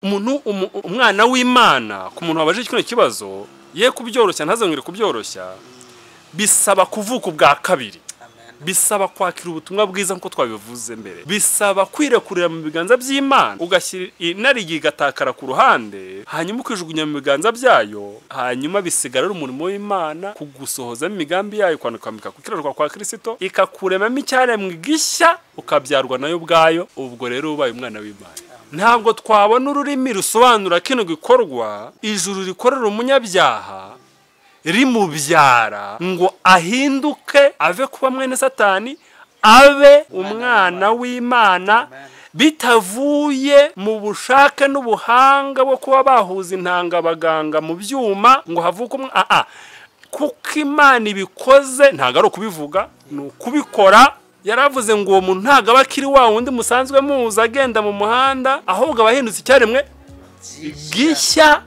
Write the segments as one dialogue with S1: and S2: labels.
S1: umwana w'Imana ku muntu wabaje kino kibazo ye kubyoroshya ntazongere kubyoroshya bisaba kuvuka ubwa kabiri bisaba kwakira ubutumwa bwiza nko twabivuze mbere bisaba kwirekurira mu biganza by'Imana ugashyira inarigi igatakara ku ruhande hanyuma ukijugunya mu biganza byayo hanyuma bisigarira umurimo w'Imana kugusohoza mu migambi yayo kwandika kukirarwa kwa Kristo ikakuremamo icyaremwe gishya ukabyarwa nayo bwayo ubwo rero ubaye umwana w'Imana ntabwo twabona ururimi rusobanura kino gikorwa ijuru rikorera umunyabyaha rimubyara ngo ahinduke ave kuba mwene Satani abe umwana w'Imana bitavuye mu bushake n'ubuhanga bwo kuba bahuza intanga baganga mu byuma ngo havuke kuko Imana ibikoze ntago ari ukubivuga ni ukubikora yaravuze ngo uwo muntu ntago aba akiri wa wundi musanzwe muza agenda mu muhanda ahubwo abahindutse icyaremwe gishya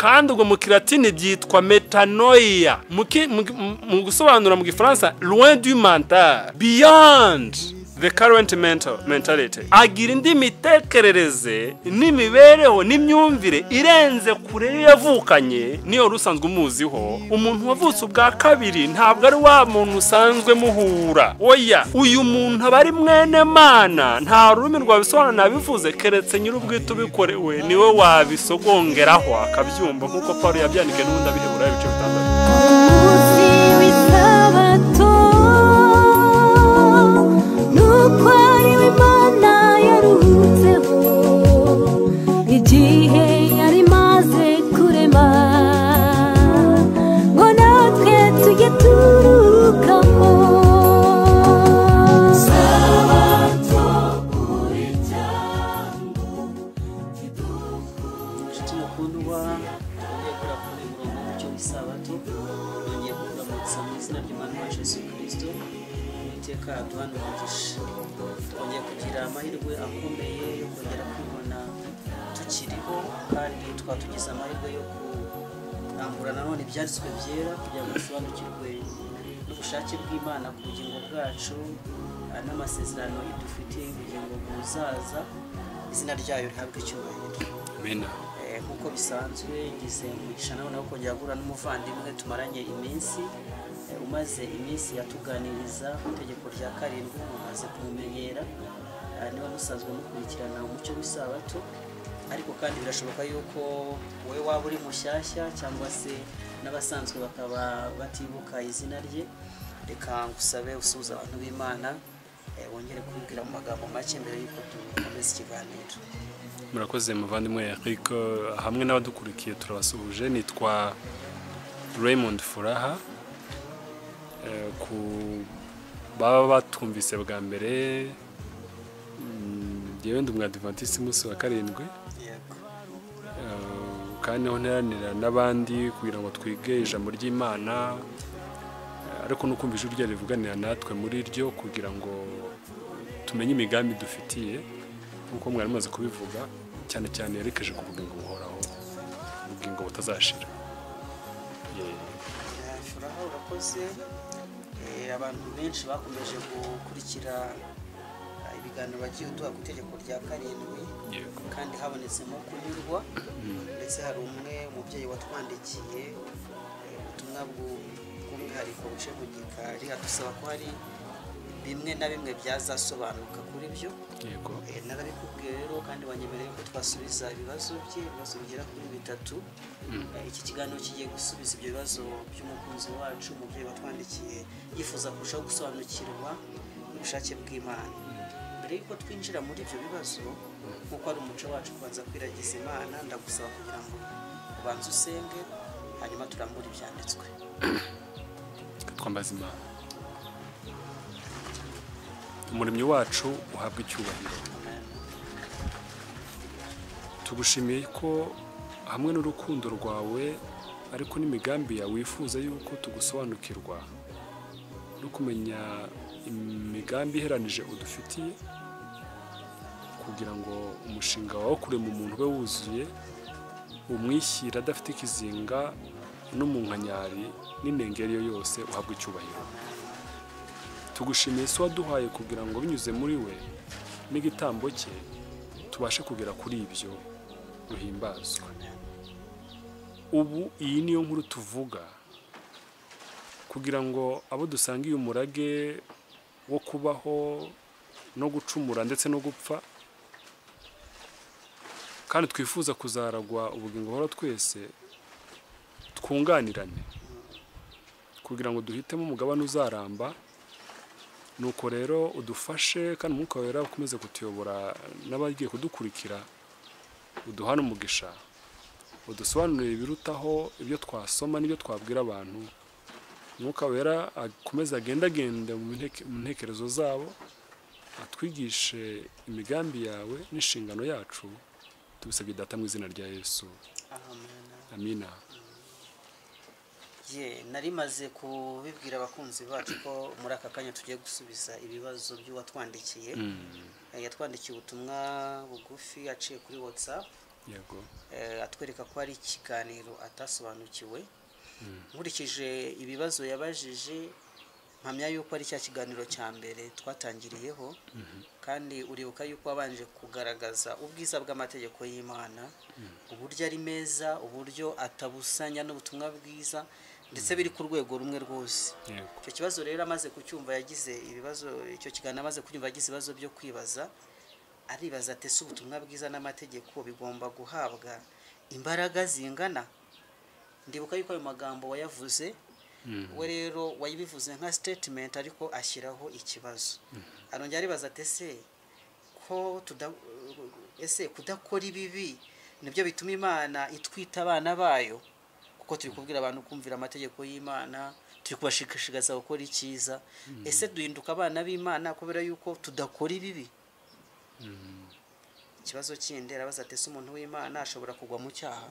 S1: kandi ubwo mu kilatini byitwa metanoia mu gusobanura mu gifaransa loin du mental beyond the current mentality agira indi mitekerereze n'imibereho n'imyumvire irenze kure yavukanye niyo rusanzwe umuziho umuntu wavutse ubwa kabiri ntabwo ari wa muntu usanzwe muhura oya uyu muntu abari mwene Mana nta rurimi rwabisobanura nabivuze keretse nyir'ubwite ubikorewe niwe wabisogongeraho akabyumva nkuko Paulo yabyandike n'undi abihebura ibice bitandatu
S2: twongeye kugira amahirwe akomeye yo kongera kwibona tukiriho kandi twatugize amahirwe yo kurambura nanone ibyanditswe byera kugira ngo dusobanukirwe n'ubushake bw'Imana ku bugingo bwacu n'amasezerano idufitiye ubugingo buzaza izina ryayo ntabwo icyubahiro
S1: amen
S2: nkuko bisanzwe ngize umugisha nawe kongera guhura n'umuvandimwe tumaranye iminsi umaze iminsi yatuganiriza ku itegeko rya karindwi umaze kumumenyera niba musanzwe mukurikirana umucyo w'isabato ariko kandi birashoboka yuko wowe waba uri mushyashya cyangwa se n'abasanzwe bakaba batibuka izina rye reka ngusabe usuhuza abantu b'Imana wongere kubwira mu magambo make mbere yuko dukomeza ikiganiro.
S1: Murakoze muvandimwe Eric hamwe n'abadukurikiye turabasuhuje nitwa Raymond Furaha ku baba batumvise bwa mbere yewe ndi umwadventiste umunsi wa karindwi kandi ho nteranira n'abandi kugira ngo twige ijambo ry'Imana ariko no kumva ijuru rye rivuganira natwe muri ryo kugira ngo tumenye imigambi dufitiye nkuko mwari mumaze kubivuga cyane cyane yerekeje ku bugingo buhoraho ubugingo butazashira.
S2: Furaha urakoze abantu benshi bakomeje gukurikira ibiganiro bagiye uduha ku itegeko rya karindwi kandi habonetsemo kunyurwa ndetse hari umubyeyi watwandikiye ubutumwa bw'umwihariko buce mu gikari adusaba ko hari bimwe na bimwe byazasobanuka kuri byo narabikubwiye rero kandi wanyemereye ko twasubiza ibibazo bigera kuri 3 iki kiganiro kigiye gusubiza ibyo bibazo by'umukunzi wacu umubyeyi watwandikiye yifuza kurushaho gusobanukirwa n'ubushake bw'Imana. Mbere yuko twinjira muri ibyo bibazo nkuko ari umuco wacu kubanza kwiragiza Imana ndagusaba kugira ngo ubanze usenge hanyuma turambure ibyanditswe.
S1: Twambaza Imana. Umuremyi wacu uhabwa icyubahiro. Tugushimiye ko hamwe n'urukundo rwawe ariko n'imigambi yawe wifuza yuko tugusobanukirwa no kumenya imigambi iheranije udufitiye kugira ngo umushinga wawe kurema umuntu we wuzuye umwishyira adafite ikizinga no mu nkanyari n'inengeri yose uhabwa icyubahiro. Tugushimiye so waduhaye kugira ngo binyuze muri we n'igitambo cye tubashe kugera kuri ibyo ruhimbazwe. Ubu iyi niyo nkuru tuvuga kugira ngo abo dusangiye umurage wo kubaho no gucumura ndetse no gupfa kandi twifuza kuzaragwa ubugingo buhora twese twunganirane kugira ngo duhitemo umugabane uzaramba. Nuko rero udufashe kandi umwuka wera ukomeze kutuyobora n'abagiye kudukurikira, uduhana umugisha, udusobanurire ibirutaho ibyo twasoma n'ibyo twabwira abantu. Umwuka wera akomeze agendagende mu ntekerezo zabo, atwigishe imigambi yawe n'inshingano yacu, tubisabye data mu izina rya Yesu, amina.
S2: Nari maze kubibwira abakunzi bacu ko muri aka kanya tugiye gusubiza ibibazo by'uwatwandikiye. Yatwandikiye ubutumwa bugufi aciye kuri WhatsApp, atwereka ko ari ikiganiro atasobanukiwe. Nkurikije ibibazo yabajije, mpamya yuko ari cya kiganiro cya mbere twatangiriyeho, kandi uribuka yuko wabanje kugaragaza ubwiza bw'amategeko y'Imana, uburyo ari meza, uburyo atabusanya n'ubutumwa bwiza, ndetse biri ku rwego rumwe rwose. Icyo kibazo rero amaze kucyumva yagize ibibazo, icyo kiganiro amaze kucyumva yagize ibibazo byo kwibaza, aribaza ati ese ubutumwa bwiza n'amategeko bigomba guhabwa imbaraga zingana? Ndibuka yuko ayo magambo wayavuze, we rero wayibivuze nka statement ariko ashyiraho ikibazo. Arongera aribaza ati ese kudakora ibibi nibyo bituma Imana itwita abana bayo? Kuko turi kubwira abantu kumvira amategeko y'Imana, turi kubashishikariza gukora icyiza. Ese duhinduka abana b'Imana kubera yuko tudakora ibibi? Ikibazo kindi arabaza ati ese umuntu w'Imana ashobora kugwa mu cyaha?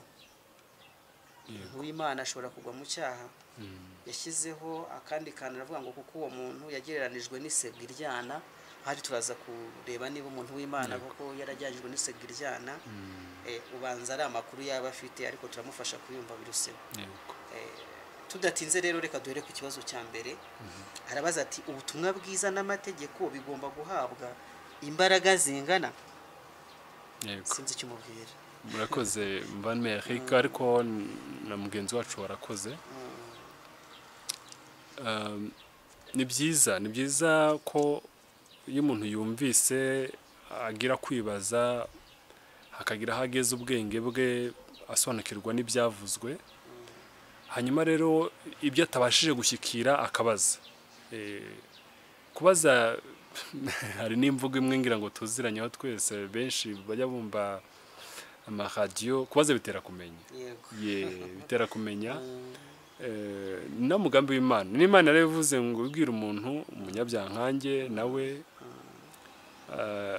S2: Uw'Imana ashobora kugwa mu cyaha? Yashyizeho akandi kantu aravuga ngo kuko uwo muntu yagereranijwe n'isega iryana. Hari turaza kureba niba umuntu w'Imana kuko yarajyanijwe n'isega iryana, ubanza ari amakuru yaba afite, ariko turamufasha kuyumva biruseho. Tudatinze rero reka duhere ku kibazo cya mbere. Arabaza ati ubutumwa bwiza n'amategeko bigomba guhabwa imbaraga zingana? Sinzi icyo umubwira.
S1: Murakoze mvane Eric, ariko na mugenzi wacu warakoze. Ni byiza ko iyo umuntu yumvise agira kwibaza, hakagira hageze ubwenge bwe asobanukirwa n'ibyavuzwe, hanyuma rero ibyo atabashije gushyikira akabaza. Kubaza hari n'imvugo imwe ngira ngo tuziranyeho twese, benshi bajya bumva amaradiyo, kubaza bitera kumenya. Bitera kumenya. Na mugambi w'Imana, n'Imana rero ivuze ngo ubwira umuntu umunyabyaha nkanjye nawe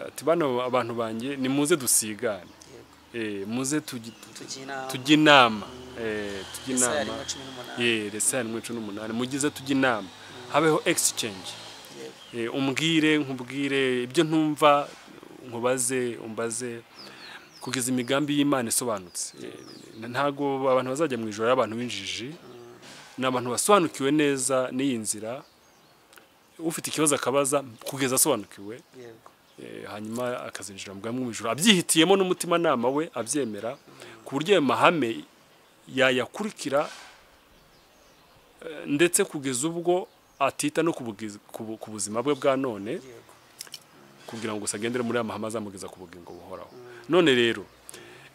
S1: ati bano abantu banjye nimuze dusigane, muze tujye inama, Yesaya 18, mugize tujye inama, habeho exchange. Nkubwire ibyo ntumva, nkubaze umbaze, kugeza imigambi y'Imana isobanutse. Ntago abantu bazajya mu ijoro y'abantu b'injiji, n'abantu basobanukiwe neza n'iyi nzira. Ufite ikibazo akabaza kugeza asobanukiwe, hanyuma akazinjira mu bwami bw'ijoro abyihitiyemo n'umutima nama we abyemera, ku buryo ayo mahame yayakurikira, ndetse kugeza ubwo atita no ku buzima bwe bwa none, kugira ngo agendere muri aya mahame azamugeza ku bugingo buhoraho. None rero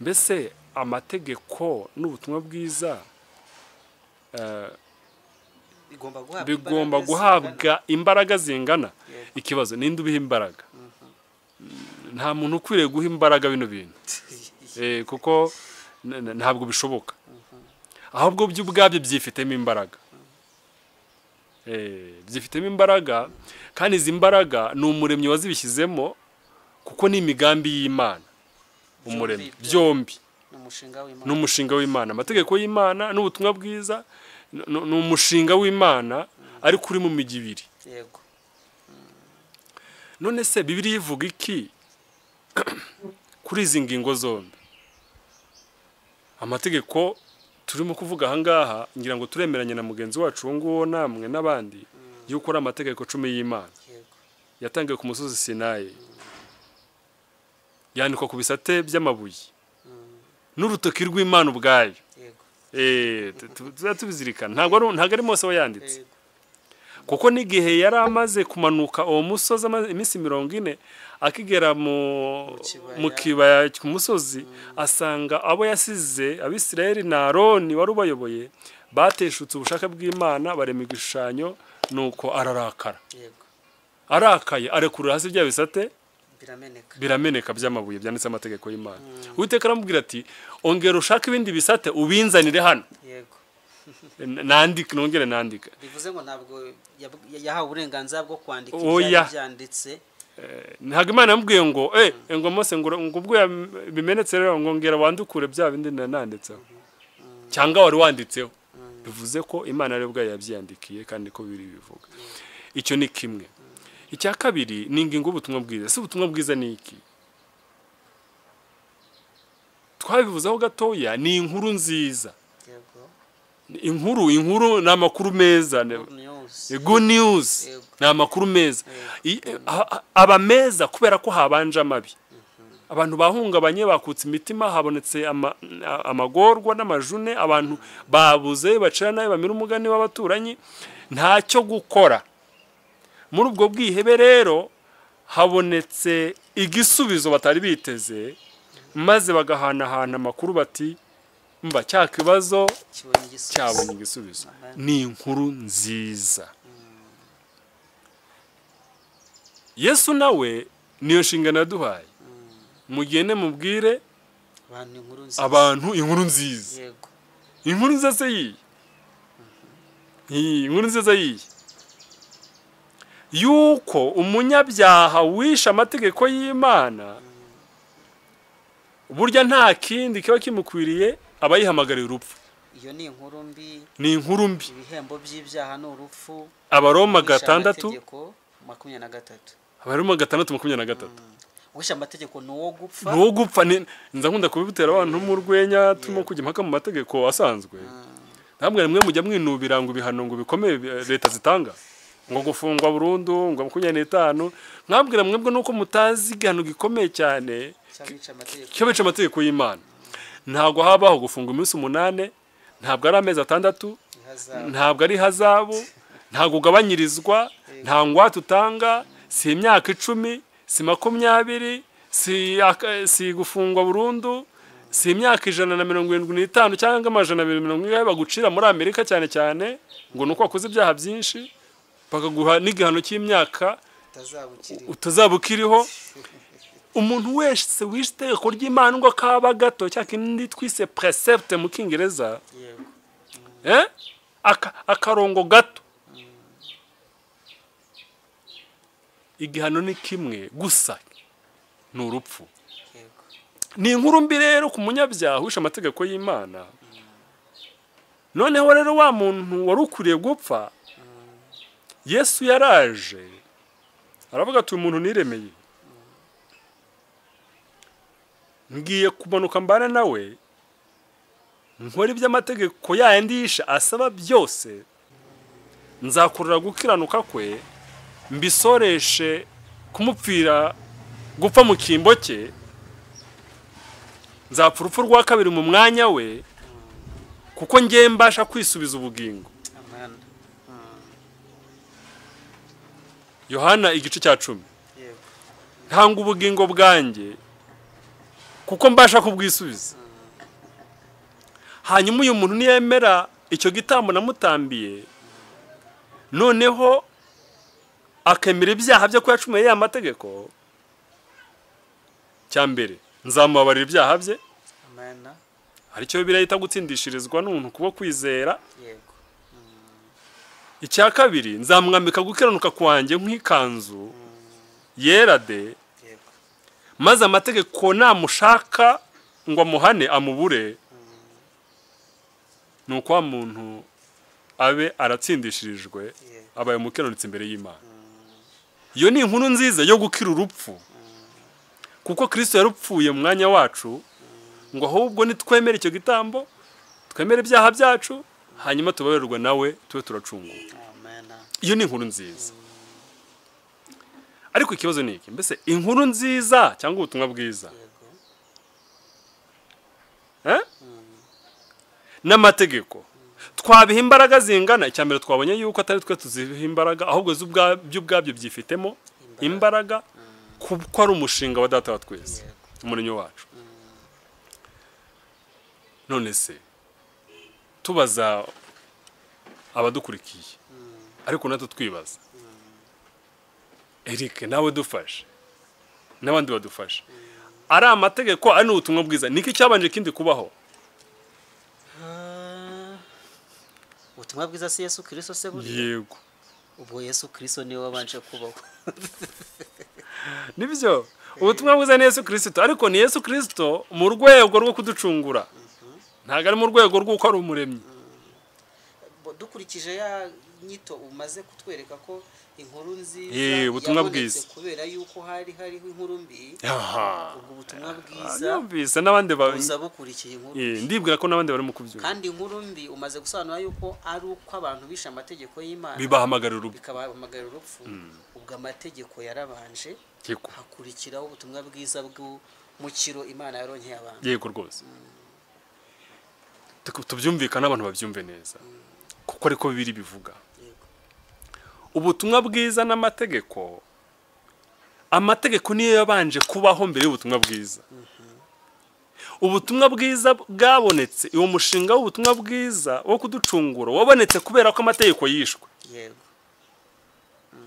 S1: mbese amategeko n'ubutumwa bwiza bigomba guhabwa imbaraga zingana? Ikibazo ninde ubiha imbaraga? Nta muntu ukwiriye guha imbaraga bino bintu, kuko ntabwo bishoboka. Ahubwo byo ubwabyo byifitemo imbaraga, byifitemo imbaraga, kandi izi mbaraga ni umuremyi wazibishyizemo, kuko ni imigambi y'Imana. Umuremyi byombi ni umushinga w'Imana. Amategeko y'Imana n'ubutumwa bwiza ni umushinga w'Imana, ariko uri mu mijyi ibiri. None se Bibiliya ivuga iki kuri izi ngingo zombi? Amategeko turimo kuvuga aha ngaha, ngira ngo turemeranye na mugenzi wacu uwo nguwo namwe n'abandi, yuko ari amategeko 10 y'Imana yatangiwe ku musozi Sinayi, yandikwa ku bisate by'amabuye, n'urutoki rw'Imana ubwayo.
S2: yego
S1: Tuzatubizirikana ntabwo ari Mose wayanditse,
S2: yego
S1: kuko n'igihe yari amaze kumanuka uwo musozi iminsi 40 akigera mu kibaya ku musozi, asanga abo yasize Abisirayeli na Aroni wari ubayoboye bateshutse ubushake bw'Imana, barema igishushanyo, nuko ararakara.
S2: yego
S1: Arakaye arekurura hasi bya bisate
S2: birameneka
S1: birameneka by'amabuye byanditse amategeko y'Imana. Uwiteka aramubwira ati ongera ushaka ibindi bisate ubinzanire hano.
S2: yego
S1: Nongere nandika.
S2: bivuze ngo ntabwo yahawe uburenganzira bwo kwandika
S1: Oya.
S2: ibyari byanditse.
S1: Ntabwo Imana yamubwiye ngo Mose ngo ubwo bimenetse rero ngo ngera wandukure bya bindi nanditseho cyangwa wari wanditseho. Bivuze ko Imana ari ubwayo yabyiyandikiye kandi ko biri bivuga. Icyo ni kimwe. Icya kabiri ni ingingo y'ubutumwa bwiza. Si ubutumwa bwiza ni iki? Twabivuzeho gatoya, ni inkuru nziza.
S2: yego
S1: Inkuru ni amakuru meza. Good news. Ni amakuru meza. Aba meza kubera ko habanje amabi. Abantu bahungabanye bakutse imitima, habonetse amagorwa n'amajune, abantu babuze bacana bamira umugani w'abaturanyi, ntacyo gukora. Muri ubwo bwihebe rero habonetse igisubizo batari biteze, maze bagahanahana amakuru bati mba cya kibazo cyabonye igisubizo. Ni inkuru nziza. Yesu nawe niyo nshingano yaduhaye. Mugende mubwire abantu inkuru nziza.
S2: yego
S1: Inkuru nziza se iyi. Inkuru nziza iyi. Yuko umunyabyaha wisha amategeko y'Imana, burya nta kindi kiba kimukwiriye abayihamagarira urupfu.
S2: iyo ni inkuru mbi.
S1: Ni inkuru mbi.
S2: Ibihembo by'ibyaha ni urupfu.
S1: Abaroma 6:23. Abaroma 6:23.
S2: Wisha amategeko ni uwo gupfa.
S1: Ni uwo gupfa. Nza nkunda kubibutera abantu mu rwenya turimo kujya impaka mu mategeko asanzwe. Ntabwo rimwe mujya mwinubira ngo ibihano ngo bikomeye leta zitanga, ngo gufungwa burundu, ngo 25. Mwabwira mwebwe nuko mutazi igihano gikomeye cyane cyo amategeko y'Imana. Ntabwo habaho gufunga iminsi 8, ntabwo ari amezi 6, ntabwo ari hazabu, ntabwo ugabanyirizwa, nta ngwate utanga, si imyaka 10, si 20, si gufungwa burundu, si imyaka 175 cyangwa 270 bagucira muri Amerika cyane cyane ngo nuko wakoze ibyaha byinshi, bakaguha n'igihano cy'imyaka utazabukiriho. Umuntu wese wishe itegeko ry'Imana ngo akaba gato cyakindi twise precept mu Kingereza, akarongo gato, igihano ni kimwe gusa, ni urupfu. Ni inkuru mbi rero ku munyabyaha wishe amategeko y'Imana. Noneho rero wa muntu wari ukuriye gupfa, Yesu yaraje aravuga ati umuntu niremeye, ngiye kumanuka mbana nawe, nkora iby'amategeko yandi yisha asaba byose, nzakurura gukiranuka kwe, mbisoreshe kumupfira gupfa mu kimbo cye, nzapfa urupfu rwa kabiri mu mwanya we, kuko ngiye mbasha kwisubiza ubugingo. Yohana 10:10. Ntanga ubugingo bwanjye kuko mbasha kubwisubiza. Hanyuma uyu muntu niyemera icyo gitambo namutambiye, noneho akemera ibyaha byo kuyacumuye ya mategeko, cyambere nzamubabarira ibyaha bye. Aricyo Bibiliya yita gutsindishirizwa n'umuntu kubo kwizera. Icya kabiri nzamwambika gukiranuka kwanjye nk'ikanzu yera de, maze amategeko namushaka ngo amuhane amubure, nuko wa muntu abe aratsindishirijwe, abaye umukiranutsi imbere y'Imana. Iyo ni inkuru nziza yo gukira urupfu, kuko Kristo yarupfuye mu mwanya wacu, ngo ahubwo nitwemera icyo gitambo, twemere ibyaha byacu, hanyuma tubabererwe nawe tube turacungurwa. Iyo ni inkuru nziza. Ariko ikibazo ni iki? Mbese inkuru nziza cyangwa ubutumwa bwiza? n'amategeko twabiha imbaraga zingana. Icyambere twabonye yuko atari twe tuziha imbaraga, ahubwo by'ubwabyo byifitemo imbaraga, kuko ari umushinga wa Data wa twese, umuremyi wacu. None se tubaza abadukurikiye, ariko natwe twibaza, Eric nawe dufashe n'abandi badufasha, ari amategeko ari n'ubutumwa bwiza, niki cyabanje kindi kubaho?
S2: Ubutumwa bwiza si Yesu Kristo se buri?
S1: Yego.
S2: Ubwo Yesu Kristo niwe wabanje kubaho.
S1: Nibyo, ubutumwa bwiza ni Yesu Kristo, ariko ni Yesu Kristo mu rwego rwo kuducungura, ntabwo ari mu rwego rw'uko ari umuremyi.
S2: Dukurikije ya nyito umaze kutwereka ko inkuru nziza
S1: ubutumwa bwiza,
S2: kubera yuko hariho inkuru mbi, ubwo ubutumwa bwiza
S1: yumvise n'abandi
S2: buza bukurikiye inkuru mbi.
S1: Ndibwira ko n'abandi barimo kubyumva.
S2: Kandi inkuru mbi umaze gusobanura yuko ari uko abantu bishe amategeko y'Imana
S1: bibahamagarira urupfu,
S2: bikabahamagarira urupfu. Ubwo amategeko yarabanje, hakurikiraho ubutumwa bwiza bw'umukiro Imana yaronkeye abantu.
S1: Yego rwose, tubyumvikana abantu babyumve neza, kuko ariko Bibiri bivuga. Ubutumwa bwiza n'amategeko, amategeko niyo yabanje kubaho mbere y'ubutumwa bwiza. Ubutumwa bwiza bwabonetse, uwo mushinga w'ubutumwa bwiza wo kuducungura wabonetse kubera ko amategeko yishwe.
S2: Yego.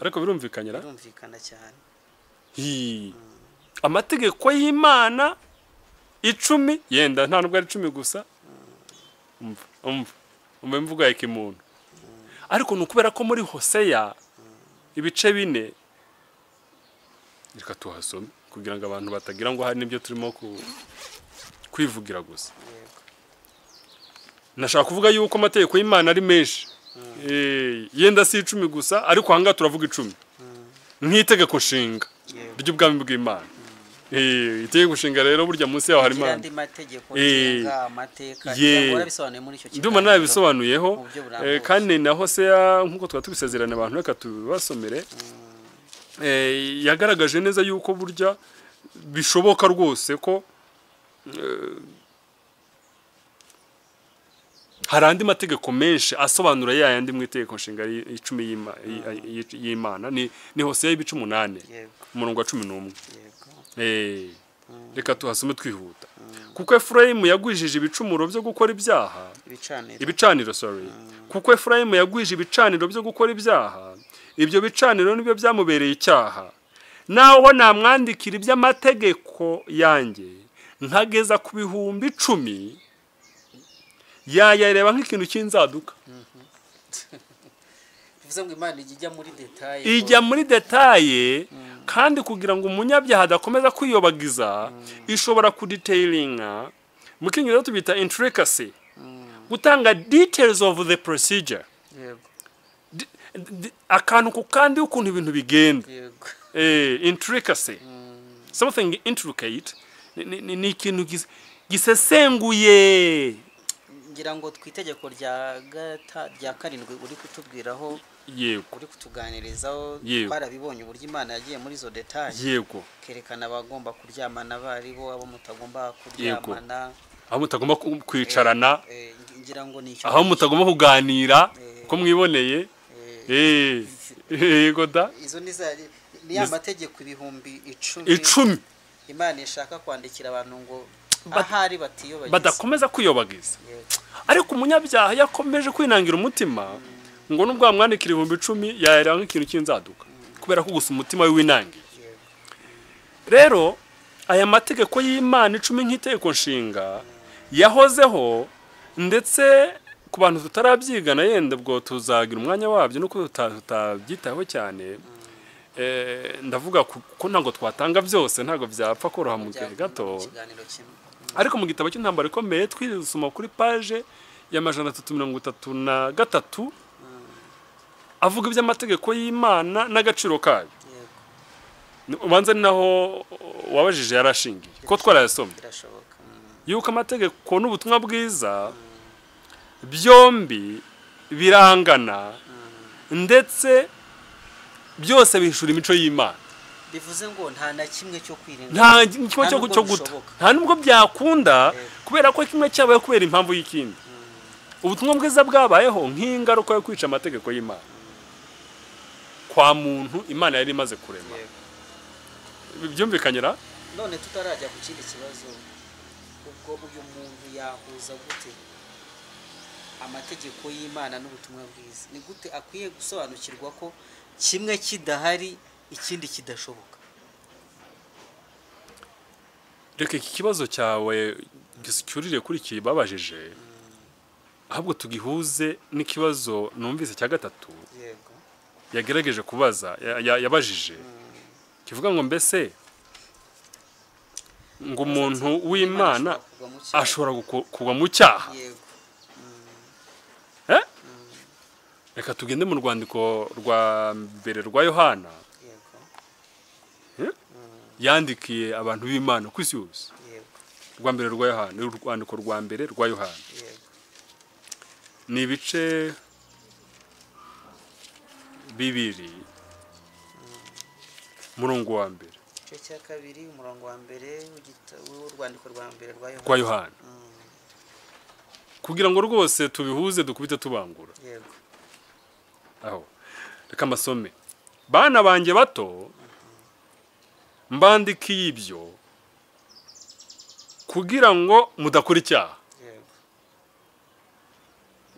S1: Ariko birumvikanyira?
S2: Birumvikana cyane.
S1: Amategeko y'Imana 10, yenda nta nubwo ari 10 gusa. Umva imvugo ya kimuntu. Ariko nukubera ko muri Hoseya ibice 4, reka tuhasome kugira ngo abantu batagira ngo hari nibyo turimo kwivugira gusa. Nashaka kuvuga yuko amategeko y'Imana ari menshi, yenda si 10 gusa, ariko hanga turavuga 10 nk'itegeko nshinga ry'ubwami bw'Imana. Itegeko nshinga rero burya munsi yaho hari Imana.
S2: Andi mategeko nshinga, amateka, cyangwa bisobanuye muri icyo kiganiro.
S1: Ndumva nabisobanuyeho, kandi na Hoseya nkuko twatubisezerana abantu, reka tubasomere. Yagaragaje neza yuko burya bishoboka rwose ko hari andi mategeko menshi asobanura yayandi mu itegeko nshinga 10 y'Imana. Ni Hoseya 8, umurongo wa 11. Reka tuhasome twihuta. Kuko Efurayimu yagwijije ibicumuro byo gukora ibyaha, ibicaniro, kuko Efurayimu yagwije ibicaniro byo gukora ibyaha, ibyo bicaniro nibyo byamubereye icyaha. Naho namwandikira iby'amategeko yanjye nkageza ku bihumbi 10, yayareba nk'ikintu cy'inzaduka.
S2: Bivuze ngo Imana ijya muri detaye.
S1: Ijya muri detaye, kandi kugira ngo umunyabyaha adakomeza kwiyobagiza, ishobora kudetailinga, mu Kinyarwanda tubita intricacy, gutanga details of the procedure. Akantu ku kandi ukuntu ibintu bigenda. Intricacy, something intricate, ni ikintu gisesenguye.
S2: Ngira ngo twitegeko rya 7 uri kutubwiraho, uri kutuganirizaho, barabibonye uburyo Imana yagiye muri zo detaye. Kerekana abagomba kuryamana bari bo, abo mutagomba kuryamana,
S1: aho mutagomba kwicarana,
S2: ngira ngo ni icyo,
S1: aho mutagomba kuganira ko mwiboneye. Yego da,
S2: izo ni amategeko ibihumbi 10 Imana ishaka kwandikira abantu ngo ahari batiyobagiza,
S1: badakomeza kwiyobagiza. Ariko umunyabyaha yakomeje kwinangira umutima, ngo nubwo amwandikira 10,000 yayera nk'ikintu cy'inzaduka, kubera ko gusa umutima we winangiye. Rero aya mategeko y'Imana 10 nk'itegeko nshinga yahozeho, ndetse ku bantu tutarabyigana yenda bwo tuzagira umwanya wabyo nuko tutabyitaho cyane. Ndavuga ko ntago twatanga byose, ntago byapfa koroha mu gihe gato. Ariko mu gitabo cy'intambara ikomeye twisoma kuri page ya 333 avuga iby'amategeko y'Imana n'agaciro kayo. Ubanza ni naho wabajije yarashingiye ko twarayasomye, yuko amategeko n'ubutumwa bwiza byombi birangana, ndetse byose bihishura imico y'Imana.
S2: bivuze ngo nta na kimwe cyo kwirinda,
S1: nta kimwe cyo guta, nta nubwo byakunda, kubera ko kimwe cyabaye kubera impamvu y'ikindi. Ubutumwa bwiza bwabayeho nk'ingaruka yo kwica amategeko y'Imana kwa muntu Imana yari imaze kurema. Byumvikanyira.
S2: None tutarajya ku kindi kibazo, ubwo uyu muntu yahuza gute amategeko y'Imana n'ubutumwa bwiza? Ni gute akwiye gusobanukirwa ko kimwe kidahari ikindi kidashoboka?
S1: Reka iki kibazo cyawe gishyurire kuri iki babajije, ahubwo tugihuze n'ikibazo numvise cya gatatu yagerageje kubaza yabajije, kivuga ngo mbese ngo umuntu w'Imana ashobora kugwa mu cyaha. Reka tugende mu rwandiko rwa mbere rwa Yohana yandikiye abantu b'Imana ku isi yose. Rwa mbere rwa Yohana, urwandiko rwa mbere rwa Yohana, ni ibice 2 murongo wa mbere,
S2: igice cya 2 umurongo wa mbere w'urwandiko rwa mbere
S1: rwa Yohana, kugira ngo rwose tubihuze dukubite tubangura. Aho reka masome: bana banjye bato, mbandikiye ibyo kugira ngo mudakora icyaha.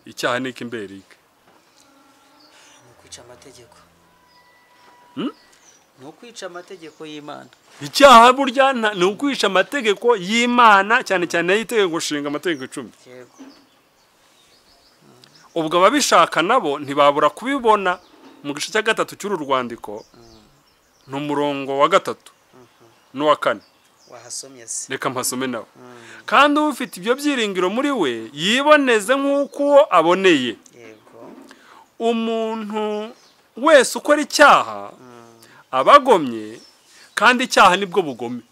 S1: Icyaha ni iki mbere?
S2: Kwica amategeko. No kwica amategeko y'Imana.
S1: Icyaha burya ni ukwica amategeko y'Imana, cyane cyane y'itegeko nshinga amategeko 10. Ubwo ababishaka nabo ntibabura kubibona mu gice cya 3 cy'uru rwandiko, n'umurongo wa 3 n'uwa 4.
S2: Wahasomye se?
S1: Reka mpasome nawe. Kandi ufite ibyo byiringiro muri we yiboneze nk'uko aboneye. Umuntu wese ukora icyaha abagomye, kandi icyaha nibwo bugome.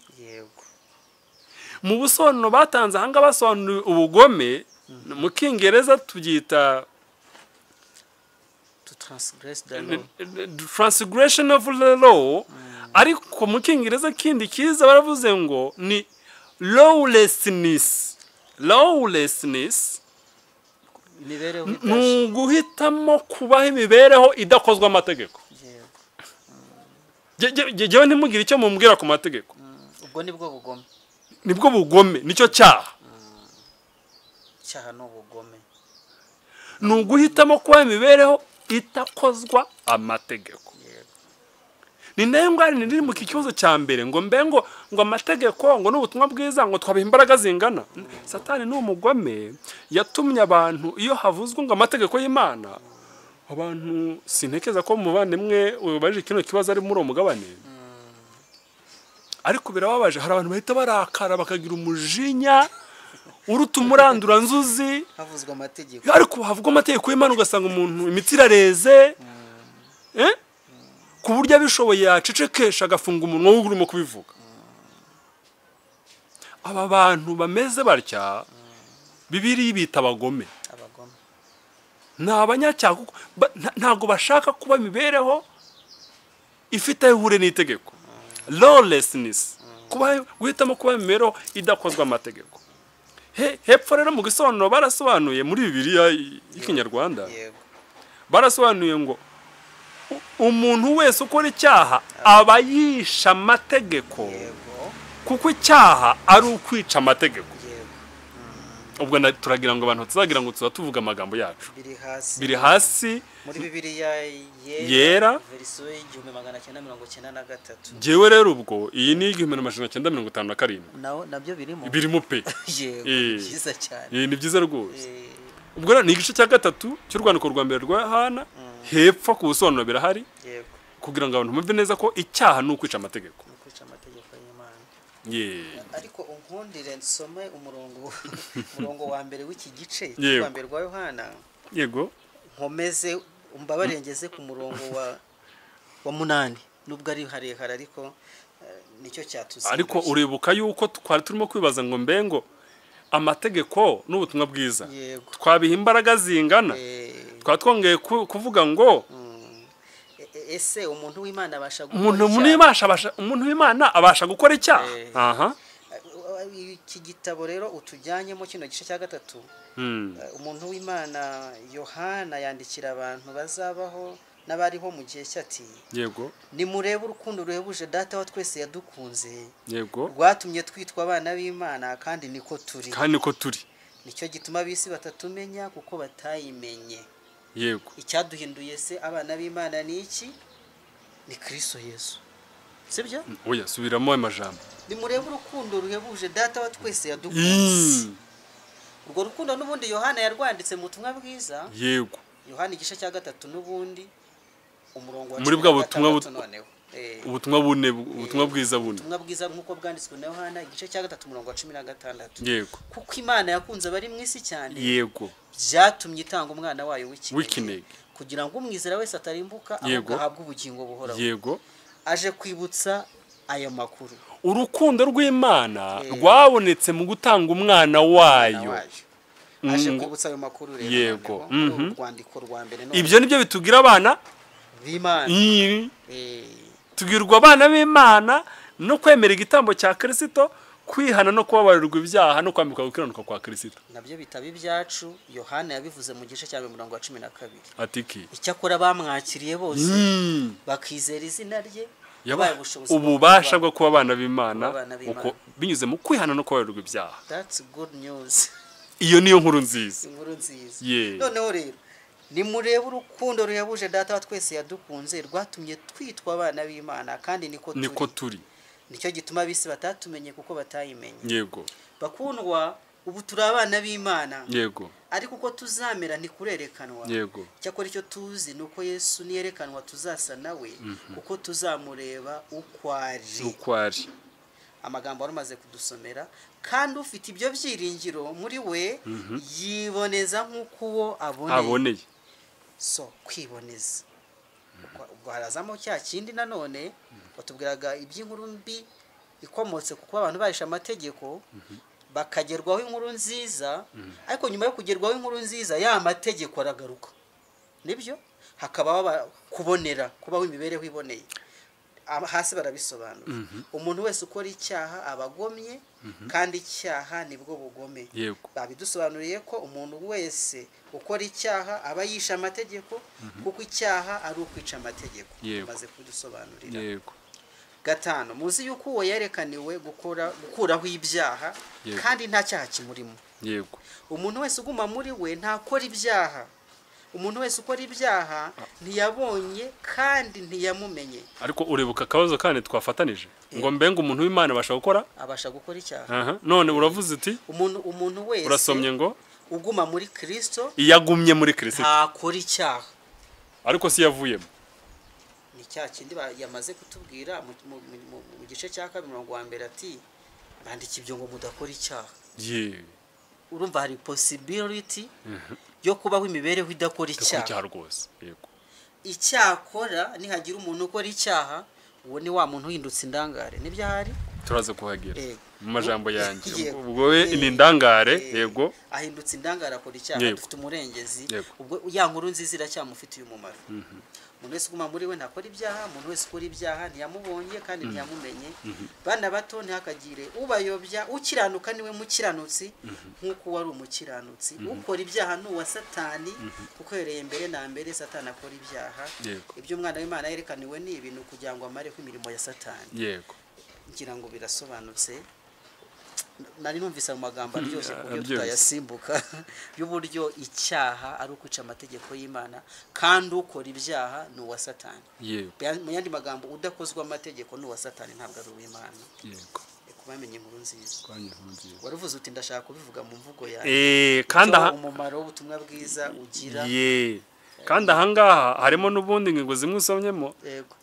S1: Mu busobanuro batanze ahanga basobanuye ubugome, mu Kingereza tubyita transgression of the law, ariko mu Kingereza kindi kiza baravuze ngo ni lawlessness. Ni guhitamo kubaho imibereho idakozwe amategeko. Jewe ntimugire icyo mumbwira ku mategeko.
S2: Ubwo nibwo bugome.
S1: Nibwo bugome, nicyo cyaha.
S2: Cyaha no bugome.
S1: Ni uguhitamo kubaho imibereho itakozwa amategeko. Ni nayo ngari niri mu kibazo cya mbere ngo ngo amategeko ngo n'ubutumwa bwiza ngo twabiha imbaraga zingana. Satani ni umugome yatumye abantu, iyo havuzwe ngo amategeko y'Imana, abantu sintekeza ko muvandimwe ubaje kino kibazo ari muri umugabane. Ariko birababaje, hari abantu bahita barakara bakagira umujinya uruta umurandura nzuzi
S2: havuzwe amategeko,
S1: ariko havugwa amategeko y'Imana ugasanga umuntu imiti irareze, ku buryo abishoboye yacecekesha agafunga umunwa w'urimo kubivuga. Aba bantu bameze batya Bibiliya bita abagome. Ni abanyacyaha kuko ntago bashaka kuba imibereho ifite ihure n'itegeko. Lawlessness, guhitamo kuba imibereho idakozwe amategeko. Hepfo rero mu gisobanuro barasobanuye muri Bibiliya y'Ikinyarwanda, barasobanuye ngo umuntu wese ukora icyaha aba yisha amategeko, kuko icyaha ari ukwica amategeko. Ubwo turagira ngo abantu tuzagira ngo tuvuga amagambo yacu biri hasi
S2: muri Bibiliya
S1: yera
S2: verso 1993.
S1: Jewe rero ubwo iyi ni 1957
S2: nabyo
S1: birimo pe.
S2: Byiza cyane.
S1: Ni byiza rwose. Ubwo ni igice cya 3 cy'u rwandiko rwa mbere rwa Yohana, hepfo ku busobanuro birahari, kugira ngo abantu bumve neza ko icyaha ni ukwica amategeko.
S2: Ariko unkundire nsome umurongo wa mbere w'iki gice cy'u mbere rwa Yohana.
S1: Yego.
S2: Nkomeze umbabarengeze ku murongo wa 8, nubwo ari harehare ariko nicyo cyatuzinduye.
S1: Ariko uribuka yuko twari turimo kwibaza ngo mbengo amategeko n'ubutumwa bwiza twabiha imbaraga zingana. Twatwongeye kuvuga ngo
S2: ese umuntu w'Imana abasha gukora
S1: umuntu w'Imana abasha gukora icyaha. Aha.
S2: Iki gitabo rero utujyanyemo kino gice cya gatatu, umuntu w'Imana Yohana yandikira abantu bazabaho n'abariho mu gihe cyati,
S1: yego,
S2: nimurebe urukundo ruhebuje data wa twese yadukunze,
S1: yego,
S2: rwatumye twitwa abana b'Imana kandi niko turi. Nicyo gituma ab'isi batatumenya kuko batayimenye.
S1: Yego.
S2: Icyaduhinduye se abana b'Imana ni iki? Ni Kristo Yesu. Sibyo?
S1: Oya, subiramo amajambo.
S2: Nimurebe urukundo ruhebuje data wa twese yadukunze. Urwo rukundo n'ubundi Yohana yarwanditse mu butumwa bwiza.
S1: Yego.
S2: Yohana igice cya gatatu n'ubundi umurongo wa
S1: muri bwa ubutumwa bwiza bune.
S2: Ubutumwa bwiza nk'uko bwanditswe na Yohana igice cya gatatu umurongo wa 16.
S1: Yego.
S2: Kuko Imana yakunze abari mu isi cyane.
S1: Yego.
S2: Byatumye itanga umwana wayo
S1: w'ikinege
S2: kugira ngo umwizera wese atarimbuka ahubwo ahabwe ubugingo buhoraho.
S1: Yego.
S2: Aje kwibutsa ayo makuru.
S1: Urukundo rw'Imana rwabonetse mu gutanga umwana wayo.
S2: Aje kwibutsa ayo makuru rero.
S1: Yego.
S2: Urwandiko rwa mbere none.
S1: Ibyo nibyo bitugira abana
S2: b'Imana.
S1: Tugirwa abana b'Imana no kwemera igitambo cya Kristo, kwihana no kubabarirwa ibyaha no kwambikwa gukiranuka kwa Kristo.
S2: Nabyo bitaba ibyacu. Yohana yabivuze mu gice cya 12.
S1: Atiki.
S2: Icyakora bamwakiriye bose bakizera izina rye.
S1: Ububasha bwo kuba abana b'Imana uko binyuze mu kwihana no kubabarirwa ibyaha.
S2: That's good news.
S1: Iyo niyo nkuru nziza.
S2: Inkuru nziza.
S1: Noneho
S2: rero nimurebe urukundo ruhebuje data wa twese yadukunze, rwatumye twitwa abana b'Imana kandi niko turi. Nicyo gituma ab'isi batatumenye kuko batayimenye.
S1: Yego.
S2: Bakundwa, ubu turi abana b'Imana.
S1: Yego.
S2: Ariko uko tuzamera ntikurerekanwa.
S1: Yego.
S2: Cyakora icyo tuzi nuko Yesu niyerekanwa tuzasa nawe kuko tuzamureba uko ari. Amagambo arumaze kudusomera, kandi ufite ibyo byiringiro muri we yiboneza nk'uko uwo aboneye. So kwiboneza ubwo harazamo cya kindi nanone batubwiraga iby'inkuru mbi ikomotse kuko abantu bahisha amategeko bakagerwaho inkuru nziza, ariko nyuma yo kugerwaho inkuru nziza ya mategeko aragaruka. Nibyo hakaba kubaho imibereho iboneye. Hasi barabisobanura. Umuntu wese ukora icyaha abagomye kandi icyaha nibwo bugome. Babidusobanuriye ko umuntu wese ukora icyaha aba yisha amategeko kuko icyaha ari ukwica amategeko. Maze kudusobanurira. 5 muzi yuko uwo yerekaniwe gukuraho ibyaha kandi nta cyaha kimurimo. Umuntu wese uguma muri we ntakora ibyaha. Umuntu wese ukora ibyaha ntiyabonye kandi ntiyamumenye.
S1: Ariko urebuka akabazo kandi twafatanije ngo mbenga umuntu w'Imana abasha gukora
S2: icyaha.
S1: None uravuze uti
S2: umuntu wese
S1: urasomye ngo
S2: uguma muri Kristo,
S1: iyagumye muri Kristo
S2: ntakora icyaha.
S1: Ariko si yavuyemo.
S2: Ni cya kindi yamaze kutubwira mu gice cya 2 ati bandiki ibyo ngo mudakora icyaha. Urumva hari possibility yo kubaho imibereho idakora icyaha
S1: rwose. Yego.
S2: Icyakora nihagira umuntu ukora icyaha, uwo ni wa muntu uhindutse indangare. Nibyo ahari
S1: turaza kuhagera mu majambo yanjye. Ubwo we ni ndangare. Yego.
S2: Ahindutse indangare akora icyaha, dufite umurengezi. Ubwo ya nkuru nziza iracyamufitiye umumaro. Umuntu wese uguma muri we ntakora ibyaha. Umuntu wese ukora ibyaha ntiyamubonye kandi ntiyamumenye. Bana bato ntihakagire ubayobya. Ukiranuka niwe mukiranutsi nk'uko wari umukiranutsi. Ukora ibyaha ni uwa Satani kuko yereye mbere na mbere Satani akora ibyaha. Ibyo umwana w'Imana yerekaniwe ni ibintu kugira ngo amare ko imirimo ya Satani.
S1: Yego.
S2: Ngira ngo birasobanutse. Nari numvise mu magambo aryoshye kuburyo tutayasimbuka y'uburyo icyaha ari ukwica amategeko y'Imana kandi ukora ibyaha ni uwa Satani. Mu yandi magambo udakozwa amategeko ni uwa Satani, ntabwo ari uw'Imana.
S1: Yego.
S2: Kubamenye inkuru nziza. Waravuze uti ndashaka kubivuga mu mvugo yawe.
S1: Kandi
S2: umumaro w'ubutumwa bwiza ugira.
S1: Kandi ahangaha harimo n'ubundi ngingo zimwe usomyemo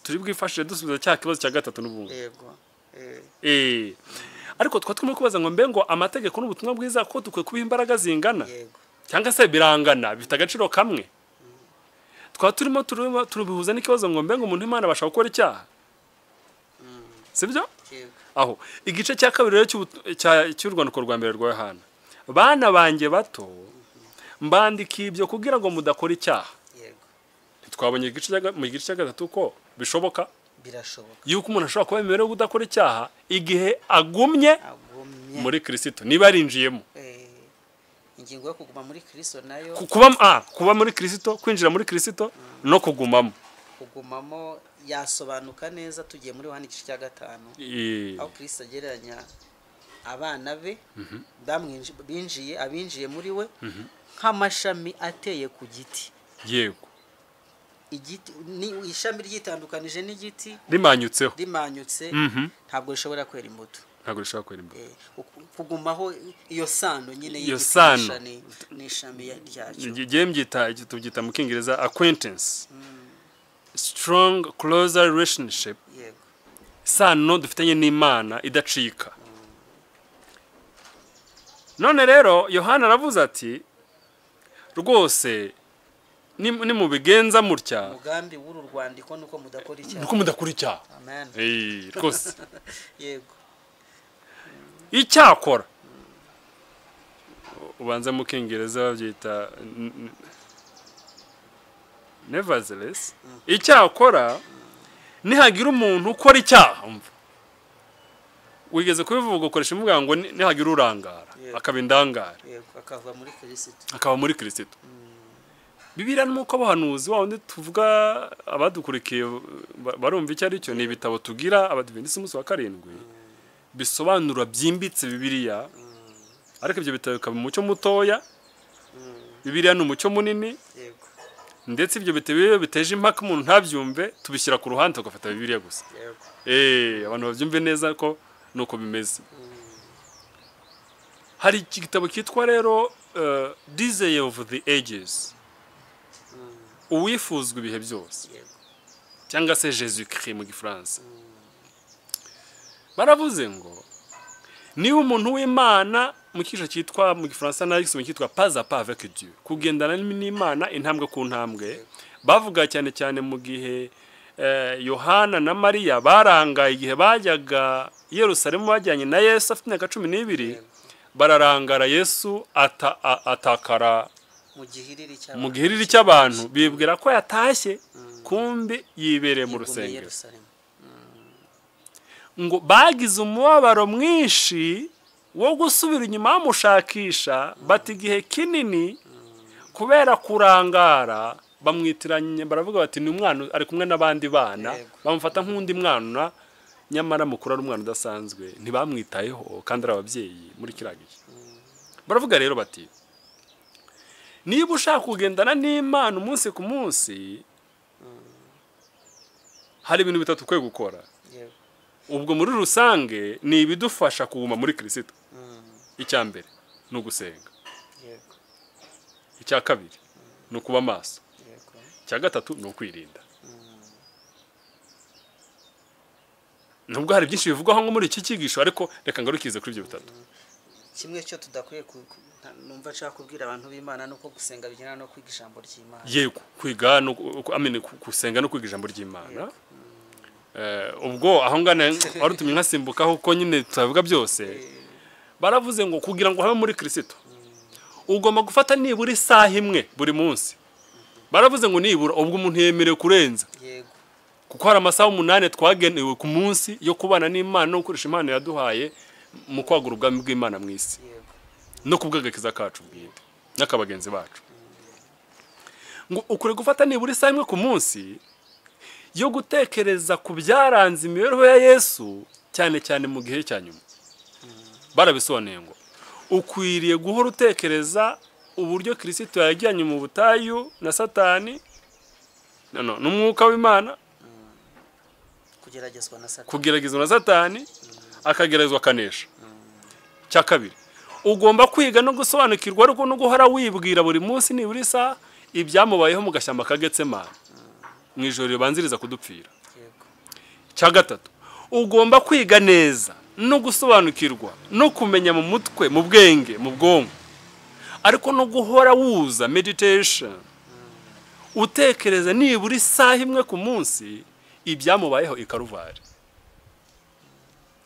S1: turi bwifashije dusubiza cya kibazo cya 3 n'ubundi.
S2: Yego.
S1: Ariko twatwumye kubaza ngo mbe ngo amategeko n'ubutumwa bwiza ko dukwiye kuba imbaraga zingana cyangwa se birangana bifite agaciro kamwe. Turimo turubihuza n'ikibazo ngo mbe ngo umuntu w'Imana abasha gukora icyaha. Sibyo? Aho igice cya 2 cy'urwandiko rwa mbere rwa Yohana, bana banjye bato mbandika ibyo kugira ngo mudakora icyaha. twabonye mu gice cya gatatu ko bishoboka
S2: birashoboka
S1: yuko umuntu ashobora kuba yemerewe kudakora icyaha igihe agumye muri Kristo niba yarinjiyemo.
S2: ingingo yo kuguma muri Kristo nayo
S1: kuba muri Kristo, kwinjira muri Kristo no kugumamo
S2: yasobanuka neza tugiye muri Yohana igice cya 5 aho Kristo agereranya abana be abinjiye muri we nk'amashami ateye ku giti.
S1: Yego,
S2: igiti ni ishami ry'itandukanije n'igiti
S1: rimanyutse
S2: ntabwo rishobora kwera imbuto. Kugumaho iyo sano nyine y'igiti n'ishami ryacyo.
S1: tubyita mu Kingereza acquaintance, strong closer relationship.
S2: Yego,
S1: sano dufitanye n'Imana idacika. None rero Yohana aravuze ati rwose ni mu bigenza mutya
S2: umugambi w'uru rwandiko nuko
S1: mudakora icyaha.
S2: Amen.
S1: Rwose
S2: yego,
S1: icyakora ubanza mu Kingereza babyita nevertheless, icyakora nihagira umuntu ukora icyaha, wigeze kubivuga ukoresha imvuga ngo nihagira urangara akaba indangara, akaba muri Kristo. Bibiliya nuko abahanuzi wundi tuvuga abadukurikiye barumva icyo ari cyo, ni ibitabo tugira Abadiventisi umunsi wa 7 bisobanura byimbitse Bibiliya, ariko ibyo bitabo bikaba umucyo mutoya, Bibiliya ni umucyo munini. Ndetse ibyo bitabo biteje impaka umuntu ntabyumve tubishyira ku ruhande tugafata Bibiliya gusa. Abantu babyumve neza ko nuko bimeze. Hari igitabo cyitwa rero Desire of the Ages, uwifuzwa ibihe byose, cyangwa se Jésus Christ mu Gifaransa. Baravuze ngo niba umuntu w'Imana mu cyiciro cyitwa mu Gifaransa na mu cyitwa pas à pas avec Dieu, kugendana n'Imana intambwe ku ntambwe. Bavuga cyane cyane mu gihe Yohana na Mariya barangaye igihe bajyaga Yerusalemu bajyanye na Yesu afite imyaka 12, bararangara Yesu atakara mu gihiriri cy'abantu, bibwira ko yatashye kumbi yibereye mu rusengero. Ngo bagize umubabaro mwinshi wo gusubira inyuma bamushakisha, bati igihe kinini kubera kurangara bamwitiranye, baravuga bati ni umwana ari kumwe n'abandi bana, bamufata nk'undi mwana nyamara mukuru ari umwana udasanzwe, ntibamwitayeho kandi ari ababyeyi muri kiragiye. Baravuga rero bati niba ushaka kugendana n'Imana umunsi ku munsi, hari ibintu bitatu ukwiye gukora. Ubwo muri rusange ni ibidufasha kuguma muri Kristo. Icya mbere ni ugusenga, icya kabiri ni ukuba maso, icya gatatu ni ukwirinda. Nubwo hari byinshi bivugwaho ngo muri iki cyigisho, ariko reka ngarukize kuri ibyo bitatu.
S2: Kimwe cyo tudakwiye numva nshaka kubwira abantu b'Imana nuko gusenga bijyana no kwiga ijambo ry'Imana.
S1: Yego, kwiga no gusenga no kwiga ijambo ry'Imana. Ubwo aho ngana warutumye nkasimbukaho ko nyine tutavuga byose. Baravuze ngo kugira ngo habe muri Kristo ugomba gufata nibura isaha imwe buri munsi. Baravuze ngo nibura ubwo umuntu yemerewe kurenza.
S2: Yego,
S1: kuko hari amasaha 8 twagenewe ku munsi yo kubana n'Imana no gukoresha Imana yaduhaye mu kwagura ubwami bw'Imana mu isi no kubwagakiza kacu bwite n'akabagenzi bacu. Ngo ukure gufata nibura isaha imwe ku munsi yo gutekereza ku byaranze imibereho ya Yesu, cyane cyane mu gihe cya nyuma. Barabisobanuye ngo ukwiriye guhora utekereza uburyo Kristo yajyanye mu butayu na Satani n'umwuka w'Imana, kugeragezwa na Satani akageragezwa akanesha. Cya kabiri ugomba kwiga no gusobanukirwa ariko no guhora wibwira buri munsi nibura isaha ibyamubayeho mu gashyamba ka Getsemani mu ijoro ribanziriza kudupfira. Cya gatatu ugomba kwiga neza no gusobanukirwa no kumenya mu mutwe, mu bwenge, mu bwonko, ariko no guhora wuza meditation, utekereza nibura isaha imwe ku munsi ibyamubayeho i Karuvari,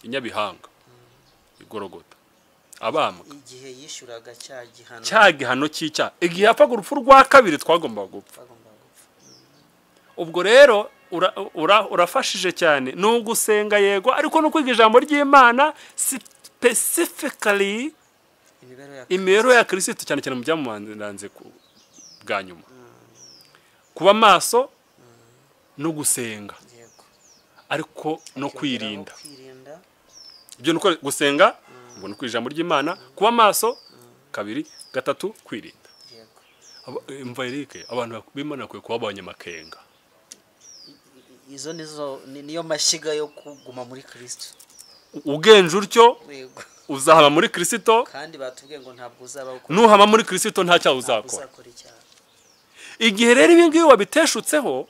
S1: i Nyabihanga, i Gorogota, abambwa,
S2: igihe yishyuraga cya gihano
S1: cy'icyaha, igihe yapfaga urupfu rwa kabiri twagomba gupfa. ubwo rero urafashije cyane ni ugusenga yego ariko no kwiga ijambo ry'Imana specifically imibereho ya Kristo cyane cyane mu byamubanze bwa nyuma kuba maso no gusenga ariko no kwirinda ibyo nuko gusenga ngo no kwijambo ry'Imana kuba maso kabiri gatatu kwirinda imva Eric abantu b'Imana kwe kuba abanyamakenga
S2: izo niyo mashyiga yo kuguma muri Kristo
S1: ugenje utyo uzahama muri Kristo
S2: kandi batubwiye ngo ntabwo uzaba
S1: nuhama muri Kristo nta cyaha uzakora igihe rero ibi ngibi wabiteshutseho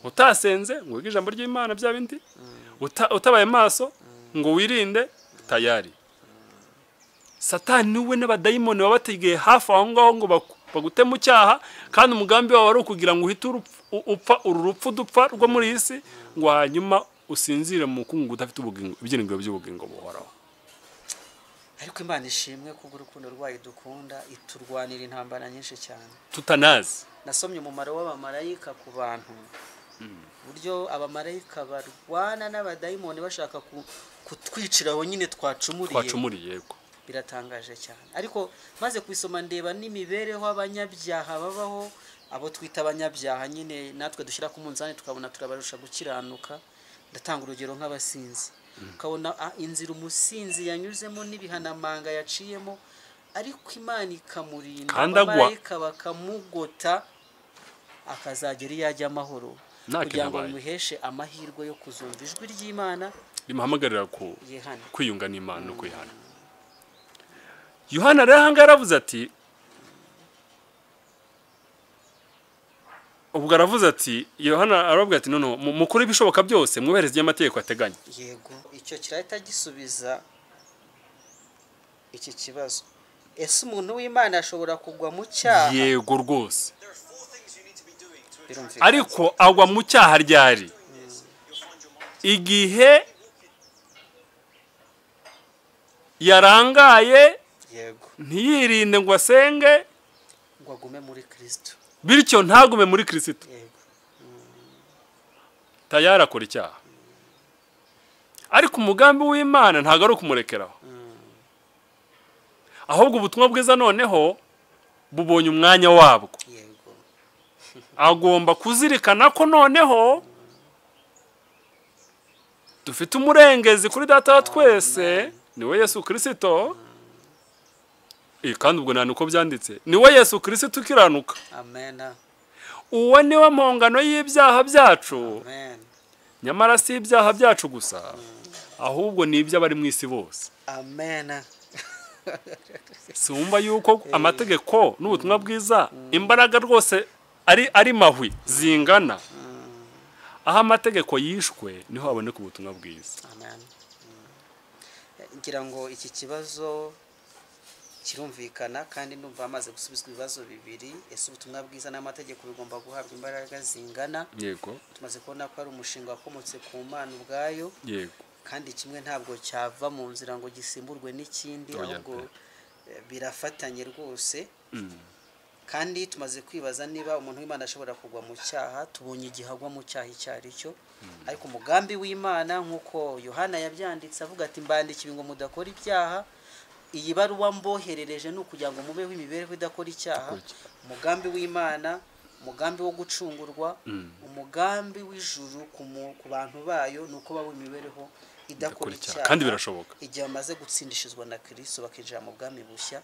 S1: utasenze ngo wige ijambo ry'Imana bya bindi utabaye maso ngo wirinde tayari Satani niwe n'abadayimoni babategeye hafi aho ngaho ngo bagute mu cyaha kandi umugambi wawe ari ukugira ngo uhite upfa urupfu dupfa rwo muri isi ngo hanyuma usinzire mu kungu udafite ubugingo ibyiringiro by'ubugingo buhoraho.
S2: Ariko Imana ishimwe kubwo urukundo rwayo dukunda iturwanira intambara nyinshi cyane
S1: tutanazi.
S2: Nasomye umumaro w'abamarayika ku bantu buryo abamarayika barwana n'abadayimoni bashaka kutwiciraho nyine twacumuriye
S1: yego
S2: biratangaje cyane. Ariko maze kwisoma ndeba n'imibereho abanyabyaha babaho abo twita abanyabyaha nyine natwe dushyira ku munzani tukabona turabarusha gukiranuka. Ndatanga urugero nk'abasinzi ukabona inzira umusinzi yanyuzemo n'ibihanamanga yaciyemo ariko Imana ikamurinda abamarayika bakamugota akazagera yajya amahoro kugira ngo muheshe amahirwe yo kuzumva ijwi ry'Imana
S1: rimuhamagarira kwiyunga n'Imana no kwihana. Yohana rero hanga aravuze ati ubwo aravuze ati Yohana arababwira ati none mukuri bishoboka byose mwubereze y'amategeko ateganya.
S2: Yego icyo kirahita gisubiza iki kibazo. Ese umuntu w'Imana ashobora kugwa mu cyaha?
S1: Yego rwose. Ariko agwa mu cyaha ryari igihe yarangaye ntiyirinde ngo asenge
S2: ngo agume muri Kristo
S1: bityo ntagume muri Kristo tayari akora icyaha. Ariko umugambi w'Imana ntago ari ukumurekeraho ahubwo ubutumwa bwiza noneho bubonye umwanya wabwo. Agomba kuzirikana ko noneho dufite umurengezi kuri data wa twese niwe Yesu Kristo. Kandi ubwo nani uko byanditse niwe Yesu Kristo ukiranuka.
S2: Amen.
S1: Uwo niwe mpongano y'ibyaha byacu. Amen. Nyamara si ibyaha byacu gusa ahubwo ni iby'abari mu isi bose.
S2: Amen.
S1: Sumva yuko amategeko n'ubutumwa bwiza imbaraga rwose ari mahwi zingana. Aho amategeko yishwe niho haboneka ubutumwa bwiza.
S2: Amen. Ngira ngo iki kibazo kirumvikana kandi ndumva amaze gusubizwa ibibazo bibiri. Ese ubutumwa bwiza n'amategeko bigomba guhabwa imbaraga zingana?
S1: Yego.
S2: Tumaze kubona ko ari umushinga wakomotse ku Mana ubwayo.
S1: Yego.
S2: Kandi kimwe ntabwo cyava mu nzira ngo gisimburwe n'ikindi ahubwo birafatanye rwose. Kandi tumaze kwibaza niba umuntu w'Imana ashobora kugwa mu cyaha. Tubonye igihagwa mu cyaha icyari cyo. Ariko umugambi w'Imana nkuko Yohana yabyanditse avuga ati mbandikiye ngo mudakora ibyaha. Iyi baruwa mboherereje no kugira ngo mubeho imibereho idakora icyaha. Umugambi w'Imana, umugambi wo gucungurwa, umugambi w'ijuru ku bantu bayo nuko babo imibereho idakora icyaha.
S1: Kandi birashoboka.
S2: Igihe amaze gutsindishizwa na Kristo bakinjira mu bwami bushya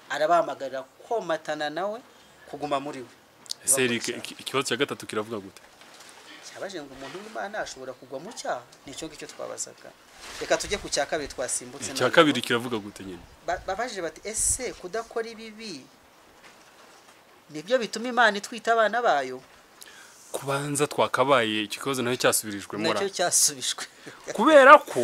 S2: arabahamagarira komatana nawe kuguma muri we.
S1: Ese ikibazo cya gatatu kiravuga gute?
S2: Cyabaje ngo umuntu w'Imana ashobora kugwa mu cyaha. Nicyo ngicyo twabazaga. Reka tujye ku cya kabiri twasimbutse.
S1: Cya kabiri kiravuga gute nyine?
S2: Babajije bati ese kudakora ibibi nibyo bituma Imana itwita abana bayo?
S1: Kubanza twakabaye ikibazo nayo cyasubirijwe mora.
S2: Nacyo cyasubishwe.
S1: Kubera ko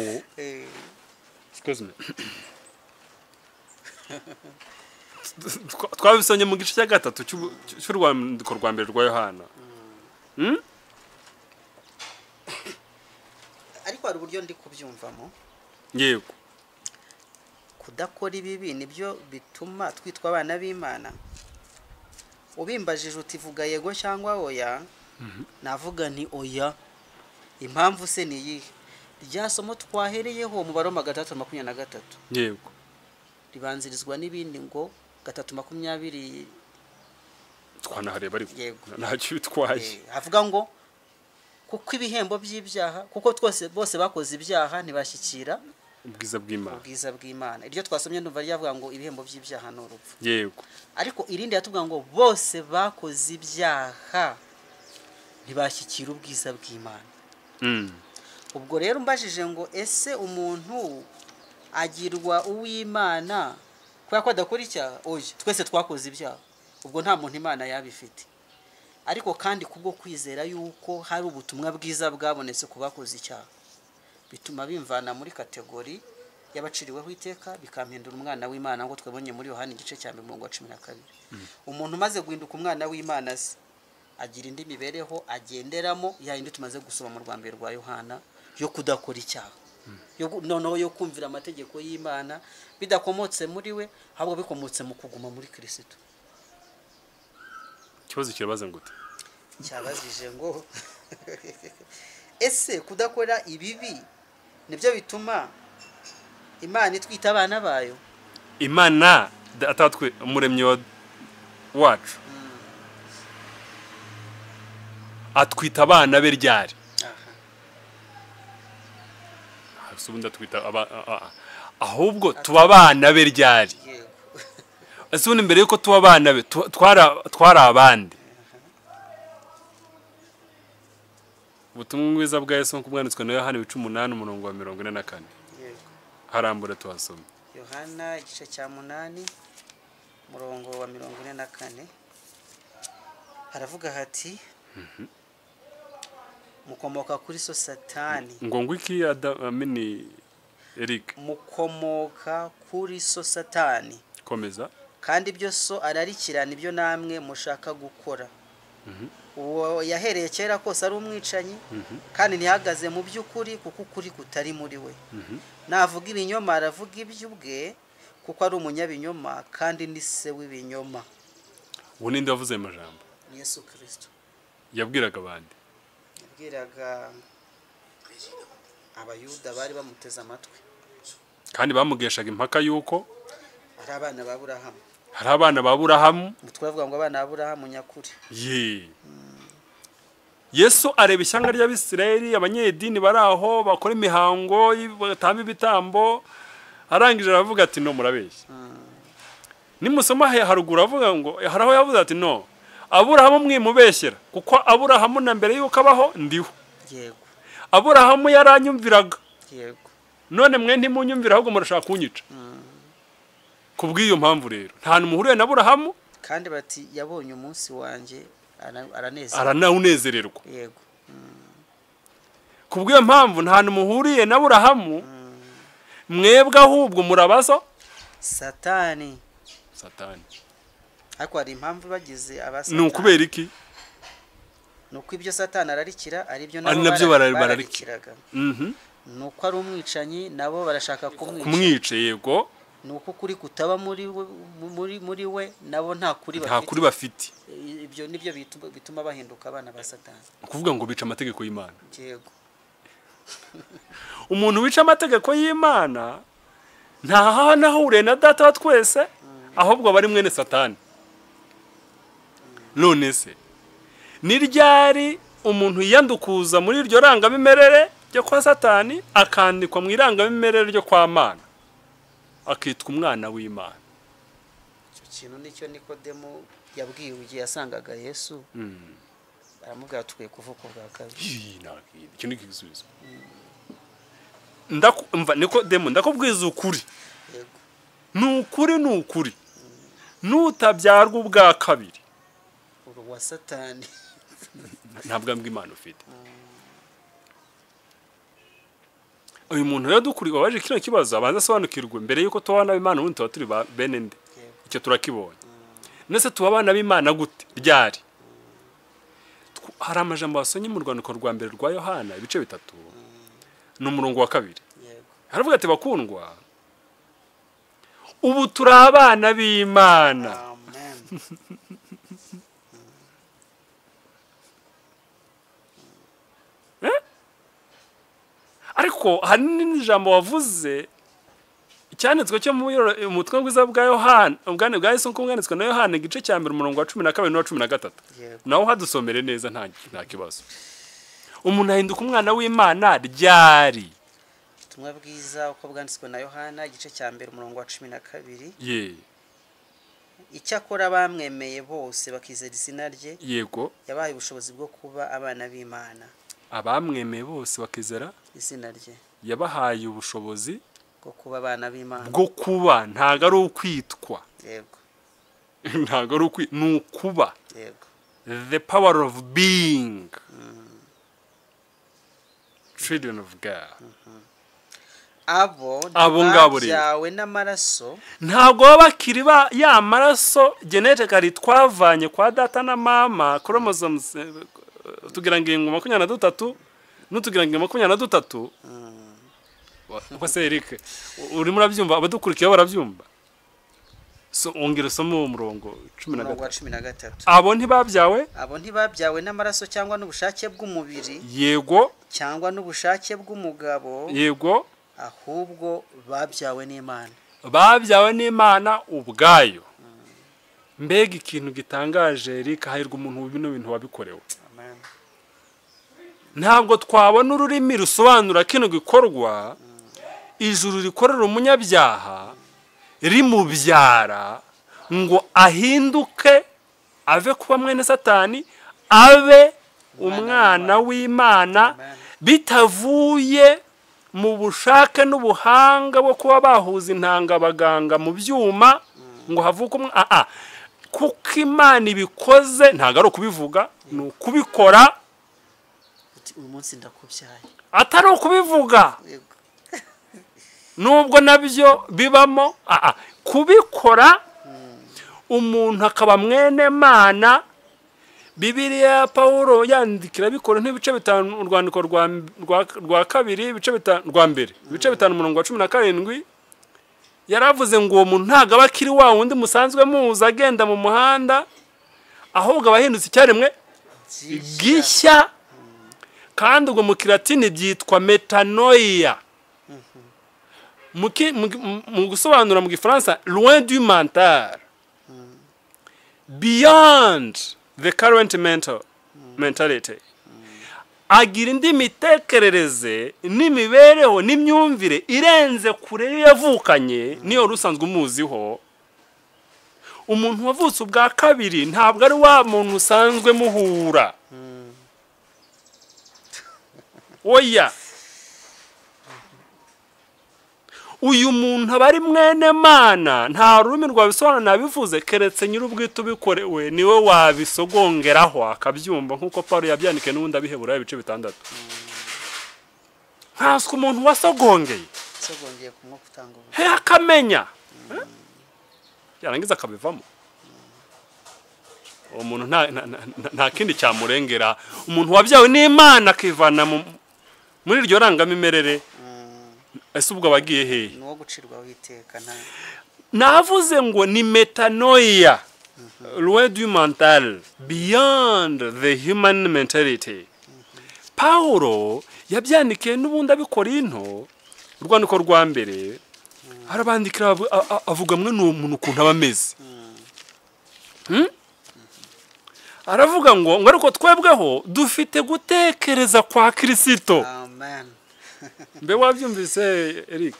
S1: twabisonye mu gice cya gatatu cy'urwandiko rwa mbere rwa Yohana.
S2: Ariko hari uburyo ndi kubyumvamo.
S1: Yego.
S2: Kudakora ibibi nibyo bituma twitwa abana b'Imana. Ubimbajije uti vuga yego cyangwa oya. navuga nti oya. Impamvu se ni iyihe? Rya somo twahereyeho mu Baroma 3:23
S1: yego
S2: ribanzirizwa n'ibindi ngo 3:20
S1: twanahareba ariko
S2: Yego.
S1: ntacyo bitwaye.
S2: havuga ngo kuko ibihembo by'ibyaha, kuko bose bakoze ibyaha ntibashyikira
S1: ubwiza bw'Imana.
S2: Iryo twasomye ndumva ryavuga ngo ibihembo by'ibyaha ni urupfu.
S1: Yego.
S2: Ariko irindi yatubwira ngo bose bakoze ibyaha ntibashyikira ubwiza bw'Imana. Ubwo rero mbajije ngo ese umuntu agirwa uw'Imana kubera ko adakora icyaha? Oya, twese twakoze ibyaha. Ubwo nta muntu Imana yabifite. Ariko kandi kubwo kwizera yuko hari ubutumwa bwiza bwabonetse ku bakoze icyaha, bituma bimvana muri kategori y'abaciriweho iteka bikampindura umwana w'Imana, ngo twabonye muri Yohana igice cya 12. Umuntu maze guhinduka umwana w'Imana se agira indi mibereho agenderamo yayindi tumaze gusoma mu rwambere rwa Yohana yo kudakora icyaha, noneho yo kumvira amategeko y'Imana bidakomotse muri we, ahubwo bikomotse mu kuguma muri Kristo.
S1: Ikibazo kirabaza ngo ute?
S2: Cyabajije ngo ese kudakora ibibi nibyo bituma Imana itwita abana bayo?
S1: Imana atatwe umuremyi wacu atwita abana be ryari? Ubundi atwita ahubwo tuba abana be ryari? Ese ubundi mbere yuko tuba abana be twari abandi? Ubutumwa bwiza bwa Yesu nk'uko bwanditswe na Yohana 8:44. Harambura tuhasoma.
S2: Yohana igice cya 8 murongo wa 44 haravuga hati mukomoka kuri so Satani.
S1: Ngo ngwiki Amini Eric.
S2: Mukomoka kuri so Satani.
S1: Komeza.
S2: Kandi ibyo so ararikirana ibyo namwe mushaka gukora. Uwo yahereye kera kose ari umwicanyi kandi ntihagaze mu by'ukuri kuko ukuri kutari muri we. Navuga ibinyoma aravuga iby'ubwe kuko ari umunyabinyoma kandi ni se w'ibinyoma.
S1: Uwo ninde wavuze amajambo?
S2: Yesu Kristo.
S1: Yabwiraga abandi?
S2: Yabwiraga abayuda bari bamuteze amatwi
S1: kandi bamugeshaga impaka yuko
S2: ari abana ba Aburahamu.
S1: Hari abana ba Aburahamu.
S2: Twavuga ngo abana ba Aburahamu nyakuri.
S1: Yesu areba ishyanga ry'Abisirayeli, abanyedini baraho bakora imihango batamba ibitambo, arangije aravuga ati no murabeshya. Nimusoma haruguru avuga ngo haraho yavuze ati no Aburahamu mwimubeshyera kuko Aburahamu na mbere yuko abaho ndiho.
S2: Yego.
S1: Aburahamu yaranyumviraga.
S2: Yego.
S1: None mwe ntimunyumvira ahubwo murashaka kunyica. Kubw'iyo mpamvu rero nta numuhuriye na Aburahamu
S2: kandi bati yabonye umunsi wanje
S1: aranawunezererwa.
S2: Yego.
S1: Kubw'iyo mpamvu nta numuhuriye na Aburahamu, mwebwe ahubwo murabazo
S2: Satani. Ariko hari impamvu bagize abasatani.
S1: Ni ukubera iki?
S2: Nuko ibyo Satani ararikira ari byo
S1: nabyo bararikiraga.
S2: Nuko ari umwicanyi nabo barashaka
S1: kumwica. Yego.
S2: Nuko kuri kutaba muri we nabo nta kuri
S1: bafite.
S2: Ibyo nibyo bituma bahinduka abana ba Satani.
S1: Kuvuga ngo bica amategeko y'Imana.
S2: Yego.
S1: Umuntu wica amategeko y'Imana nta nahure na data wa twese, ahubwo bari mwene Satani. None se ni ryari umuntu yandukuza muri iryo rangamimerere ryo kwa Satani akandikwa mu irangamimerere ryo kwa Mana akitwa umwana w'Imana?
S2: Icyo kintu nicyo Nikodemo yabwiwe igihe yasangaga Yesu. Baramubwira tukwiye kuvuka bwa kabiri.
S1: Icyo ni igisubizo. Ndakumva Nikodemo ndakubwiza ukuri.
S2: Yego.
S1: Ni ukuri. Nutabyarwa ubwa kabiri
S2: wa Satani
S1: ntabwo bw'Imana ufite. Uyu muntu rero dukuri wabaje kino kibazo abanza asobanukirwe mbere yuko tubana b'Imana ubundi tuba turi bene nde. Icyo turakibonye. Nese tuba abana b'Imana gute ryari? Hari amajambo wasonye mu rwandiko rwa mbere rwa Yohana ibice 3 n'umurongo wa 2. Haravuga ati bakundwa ubu turi abana b'Imana.
S2: Amen.
S1: ariko hari n'ijambo wavuze icyanditswe cyo mu mutwe bwiza bwa Yohana ubwane bwa Yesu ko bwanditswe na Yohana igice cya mbere umurongo wa 12 n'uwa 13 naho hadusomere neza nta kibazo. Umuntu ahinduka umwana w'Imana ryari?
S2: Ubutumwa bwiza uko bwanditswe na Yohana igice cya mbere umurongo wa 12. Icyakora bamwemeye bose bakizera izina rye.
S1: Yego.
S2: Yabaye ubushobozi bwo kuba abana b'Imana.
S1: Abamwemeye bose bakizera
S2: izina rye.
S1: Yabahaye ubushobozi
S2: bwo kuba abana b'Imana.
S1: Bwo kuba ntago ari ukwitwa.
S2: Yego.
S1: Ntago ari ukuba.
S2: Yego.
S1: The power of being. Children of God.
S2: Abo ngabyawe n'amaraso
S1: ntago bakiri ya maraso genetically twavanye kwa data na mama chromosomes tugira ngingo 23 n'utugira ngingo 23 uko se Eric uri murabyumva abadukurikiye barabyumva so ongera somo umurongo 13 abo ntibabyawe n'amaraso cyangwa n'ubushake bw'umubiri yego cyangwa n'ubushake bw'umugabo yego ahubwo babyawe n'Imana ubwayo. Mbega ikintu gitangaje Eric hahirwa umuntu bino bintu wabikorewe. Amen. Ntabwo twabona ururimi rusobanura kino gikorwa ijuru rikorera umunyabyaha rimubyara ngo ahinduke ave kuba mwene Satani abe umwana w'Imana bitavuye mu bushake n'ubuhanga bwo kuba bahuza intanga abaganga mu byuma ngo havuke kuko Imana ibikoze ntago ari ukubivuga ni ukubikora.
S2: Uyu munsi ndakubyaye
S1: atari ukubivuga nubwo nabyo bibamo kubikora umuntu akaba mwene Mana. Bibiliya Paulo yandikira bikora n'ibice 5 urwandiko rwa kabiri ibice 5 rwa mbere ibice 5 umurongo wa 17 yaravuze ngo uwo muntu ntago abakiri wa wundi musanzwe muza agenda mu muhanda ahubwo abahindutse icyaremwe gishya kandi ubwo mu Kilatini byitwa metanoia mu gusobanura mu Gifaransa loin du mental beyond the current mentality. Agira indi mitekerereze n'imibereho n'imyumvire irenze kure yavukanye niyo rusanzwe umuziho. Umuntu wavutse ubwa kabiri ntabwo ari wa muntu usanzwe muhura. Oya. Uyu muntu abari mwene Mana nta rurimi rwabisobanura nabivuze keretse nyir'ubwite ubikorewe niwe wabisogongeraho akabyumva nkuko Paulo yabyandike n'ubundi abihebura ibice 6. Ntaswe umuntu wasogongeye
S2: kumwuka utanga
S1: he akamenya yarangiza akabivamo. Uwo muntu nta kindi cyamurengera. Umuntu wabyawe n'Imana akivana muri iryo rangamimerere ese ubwo bagiye he
S2: no gucirwa witeka
S1: navuze ngo ni metanoia loin du mental beyond the human mentality. Paulo yabyandikiye n'ubundi abikora into urwandiko rwa mbere arabandikira avuga mwe n'umuntu ukuntu abameze aravuga ngo ariko twebweho dufite gutekereza kwa Kristo.
S2: Amen.
S1: Mbe wabyumvise Eric?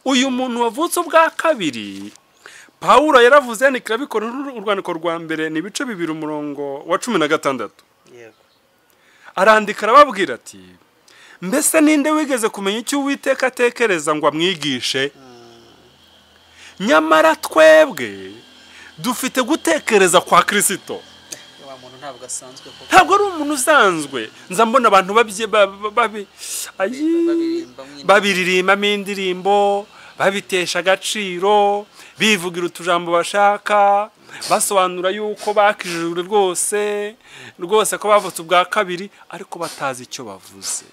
S1: Uyu muntu wavutse ubwa kabiri Paulo yaravuze yandikira bikora urwandiko rwa mbere ni ibice 2 umurongo wa 16.
S2: Yego.
S1: Arandika arababwira ati mbese ninde wigeze kumenya icyo Uwiteka atekereza ngo amwigishe? Nyamara twebwe dufite gutekereza kwa Kristo. Ntabwo ari umuntu usanzwe. Nza mbona abantu babiririmba indirimbo babitesha agaciro bivugira utujambo bashaka basobanura yuko bakijijwe rwose ko bavutse ubwa kabiri ariko batazi icyo bavuze.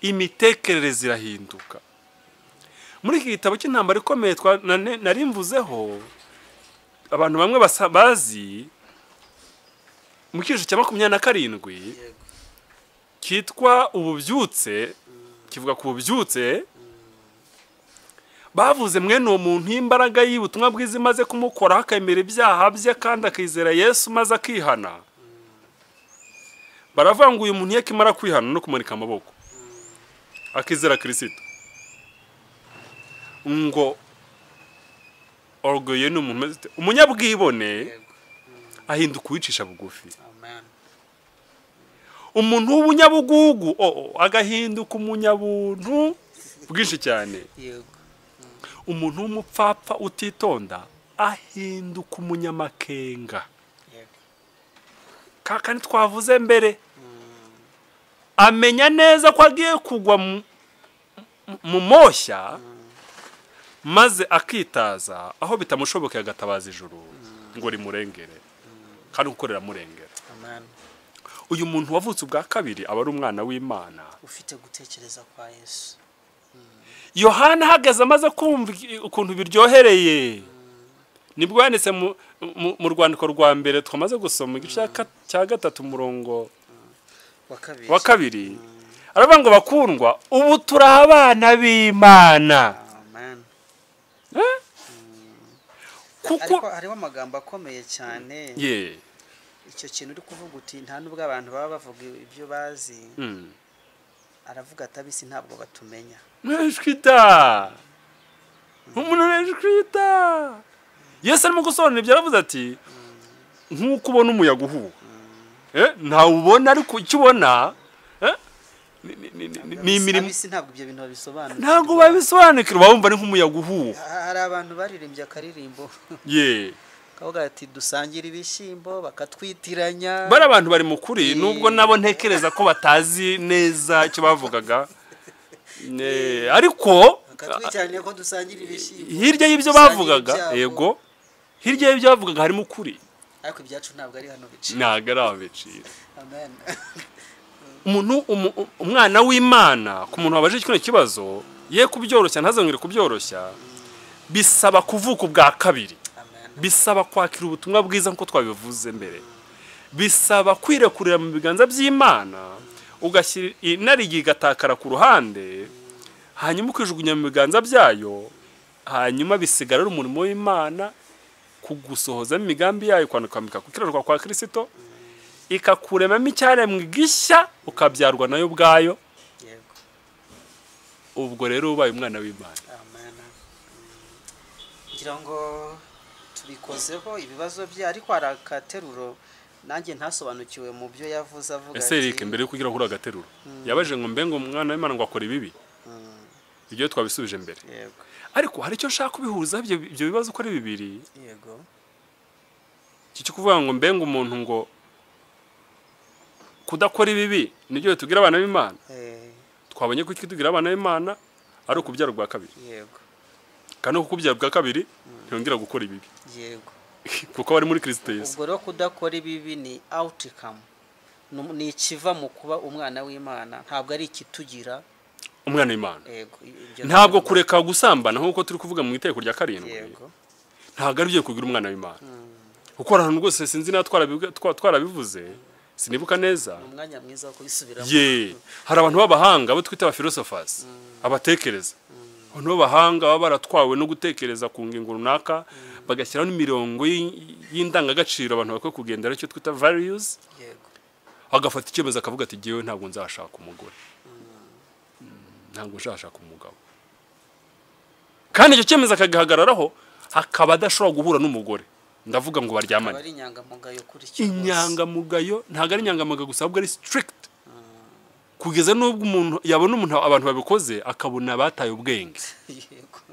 S1: Imitekerereze irahinduka. Muri iki gitabo cy'intambara ikomeye nari mvuzeho abantu bamwe bazi mu cyiciro cya 27 kitwa ububyutse, kivuga ku bubyutse. Bavuze mwene uwo muntu imbaraga y'ubutumwa bwiza imaze kumukoraho akemera ibyaha bye kandi akizera Yesu maze akihana. Baravuga ngo uyu muntu yakimara kwihana no kumanika amaboko akizera Kristo, ngo orgoye n'umuntu umunyabwibone ahinduka uwicisha bugufi. Umuntu w'ubunyabugugu agahinduka umunyabuntu bwinshi cyane. Umuntu w'umupfapfa utitonda ahinduka umunyamakenga. Kakandi twavuze mbere, amenya neza ko agiye kugwa mu moshya maze akitaza aho bitamushobokeye agatabaza ijuru ngo rimurengere kandi gukorera murengera. Uyu muntu wavutse ubwa kabiri aba ari umwana w'Imana
S2: ufite gutekereza kwa Yesu.
S1: Yohana hagaze amaze kumva ukuntu biryohereye, nibwo yanditse mu rwandiko rwa mbere twamaze gusoma igice cya 3 umurongo wa kabiri. Aravuga ngo bakundwa, ubu turi abana b'Imana.
S2: Kuko hariho amagambo akomeye cyane. Icyo kintu uri kuvuga uti nta nubwo abantu baba bavuga ibyo bazi. Aravuga atabisi ntabwo batumenya.
S1: Neshwita. Umuntu neshwita. Yesu arimo gusobanura ibyo aravuze ati nkuko ubona umuyaga uhuha. Ntawe ubona ariko icyo ubona ni imirimo.
S2: Abisi ntabwo ibyo bintu babisobanura.
S1: Ntabwo babisobanukira, bumva ari nk'umuyaga uhuha.
S2: Hari abantu baririmbye akaririmbo. Kavuga ati dusangira ibishyimbo bakatwitiranya.
S1: Bari abantu bari mukuri nubwo nabo ntekereza ko batazi neza icyo bavugaga. Ariko
S2: bakatwitiranya ko dusangira ibishyimbo.
S1: Hirya y'ibyo bavugaga, yego. Hirya y'ibyo bavugaga harimo ukuri.
S2: Ariko ibyacu ntabwo ari hano bicira.
S1: Ntabwo ari aho bicira.
S2: Amen.
S1: Umwana w'Imana ku muntu wabaje kino kibazo ye kubyoroshya ntazongere kubyoroshya, bisaba kuvuka ubwa kabiri. Bisaba kwakira ubutumwa bwiza nko twabivuze mbere. Bisaba kwirekurira mu biganza by'Imana, ugashyira inarigi gatakara ku ruhande, hanyuma ukijugunya mu biganza byayo, hanyuma bisigara ari umurimo w'Imana kugusohoza imigambi yayo kwandika kukiraruka kwa Kristo, ikakuremamo icyaremwe gishya ukabyarwa nayo ubwayo. Ubwo rero ubaye umwana w'Imana.
S2: Amen. Ngira ngo tubikozeho ibibazo bye, ariko hari akateruro nanjye ntasobanukiwe mu byo yavuze avuga ati
S1: Eric mbere yo kugira kuri agateruro yabaje ngo mbe ngo umwana w'Imana ngo akora ibibi. Ibyo twabisubije mbere.
S2: Yego.
S1: Ariko hari icyo nshaka kubihuza ibyo bibazo uko ari bibiri.
S2: Yego.
S1: Cyo kuvuga ngo mbe ngo umuntu ngo kudakora ibibi nibyo tugira abana b'Imana. Twabonye ko tugira abana b'Imana ari ukubyara bwa kabiri.
S2: Yego.
S1: Kandi ukubyara bwa kabiri ntiyongera gukora ibibi.
S2: Yego.
S1: Kuko bari muri Kristo Yesu.
S2: Ubwo rero kudakora ibibi ni outcome. Ni ikiva mu kuba umwana w'Imana, ntabwo ari ikitugira
S1: umwana w'Imana.
S2: Yego.
S1: Ntabwo kureka gusambana nkuko turi kuvuga mu iteko rya 7.
S2: Yego.
S1: Ntabwo ari byo kugira umwana w'Imana. Kuko ahantu rwose sinzi na twarabivuze sinibuka neza.
S2: Umwanya mwiza wo kubisubiramo.
S1: Hari abantu b'abahanga abo twita aba philosophers, abatekereza. Abantu b'abahanga baba baratwawe no gutekereza ku ngingo runaka, bagashyiraho n'imirongo y'indangagaciro abantu bakwiye kugendera cyo twita values.
S2: Yego.
S1: Agafata icyemezo akavuga ati giyewe ntabwo nzashaka umugore. Ntabwo nzashaka umugabo. Kandi icyo cyemezo akagihagararaho hakaba adashobora guhura n'umugore. Ndavuga ngo baryamane.
S2: Ari inyangamugayo kuri cyo.
S1: Inyangamugayo ntabwo ari inyangamugayo gusa ahubwo ari strict. Kugeza n'ubwo umuntu yabona umuntu abantu babikoze akabona bataye ubwenge.
S2: Yego.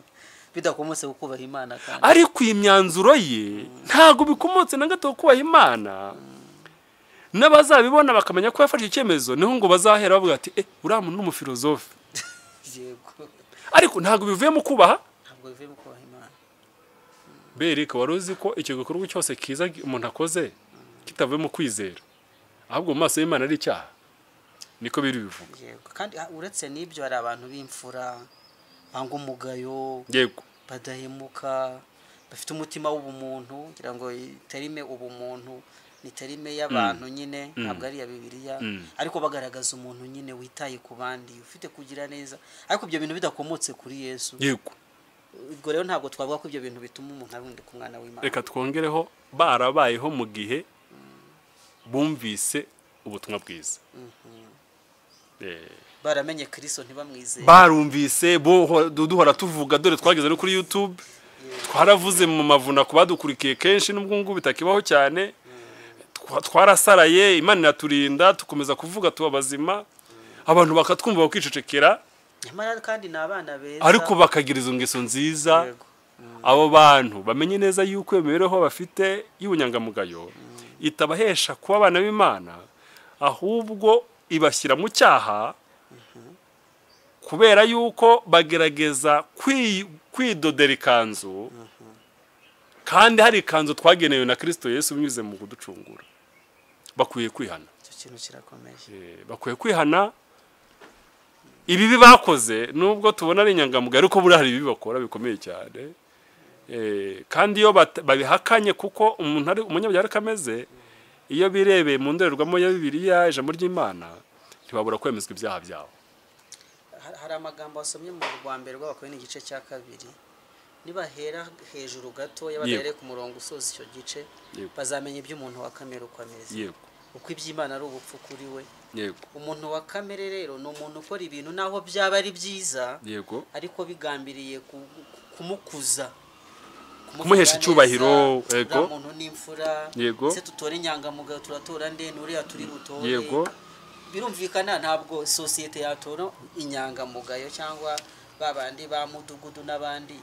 S2: Bidakomotse kubaha Imana kandi.
S1: Ariko imyanzuro ye ntabwo bikomotse na gato kubaha Imana. N'abazabibona bakamenya ko yafashe icyemezo niho ngo bazahera bavuga ati uriya muntu n'umufilozofe.
S2: Yego.
S1: Ariko ntabwo bivuye mu kubaha.
S2: Ntabwo bivuye mu kubaha Imana.
S1: Bereka waruzi ko icyo gikorwa cyose kiza umuntu akoze kitavuye mu kwizera, ahubwo mu maso y'Imana ari icyaha. Niko biri bivuga.
S2: Yego. Kandi uretse n'ibyo hari abantu b'imfura banga umugayo.
S1: Yego.
S2: Badahemuka bafite umutima w'ubumuntu ngira ngo terime ubumuntu ni terime y'abantu nyine ntabwo ari ya Bibiliya ariko bagaragaza umuntu nyine witaye ku bandi ufite kugira neza ariko ibyo bintu bidakomotse kuri Yesu.
S1: Yego.
S2: Ubwo rero ntabwo twavuga ko ibyo bintu bituma umuntu arundi ku mwana w'Imana.
S1: Reka twongereho barabayeho mu gihe bumvise ubutumwa bwiza.
S2: Baramenye Kristo ntibamwizeye.
S1: Barumvise duhora tuvuga dore twageze no kuri YouTube. Twaravuze mu mavuna kubadukurikiye kenshi nubwo ngo bitakibaho cyane. Twarasaraye Imana iraturinda tukomeza kuvuga tuba bazima. Abantu bakatwumva bakicecekera.
S2: Nyamara kandi nabana beza.
S1: Ariko bakagira izo ngeso nziza. Abo bantu bamenye neza yuko imibereho bafite y'ubunyangamugayo itabahesha kuba abana b'Imana ahubwo ibashyira mu cyaha kubera yuko bagerageza kwidodera ikanzu kandi hari ikanzu twagenewe na Kristo Yesu binyuze mu kuducungura. Bakwiye kwihana.
S2: Icyo kintu kirakomeye.
S1: Bakwiye kwihana ibibi bakoze nubwo tubona ari inyangamugayo ariko buri hari ibibi bakora bikomeye cyane. Kandi iyo babihakanye kuko umuntu ari umunyabyaha kameze iyo birebeye mu ndorerwamo ya Bibiliya ijambo ry'Imana ntibabura kwemezwa ibyaha byabo.
S2: Hari amagambo asomye mu Rwambere rw'Abakorinto igice cya 2 nibahera hejuru gato y'abadere ku murongo usoza icyo gice bazamenya iby'umuntu wa kamere uko ameze uko iby'Imana ari ubupfu kuri we. Umuntu wa kamere rero ni umuntu ukora ibintu naho byaba ari byiza ariko bigambiriye kumukuza
S1: kumuhesha icyubahiro.
S2: Umuntu n'imfura se tutore inyangamugayo turatora nde nuriya turi butore. Birumvikana ntabwo societe yatora inyangamugayo cyangwa babandi ba mudugudu n'abandi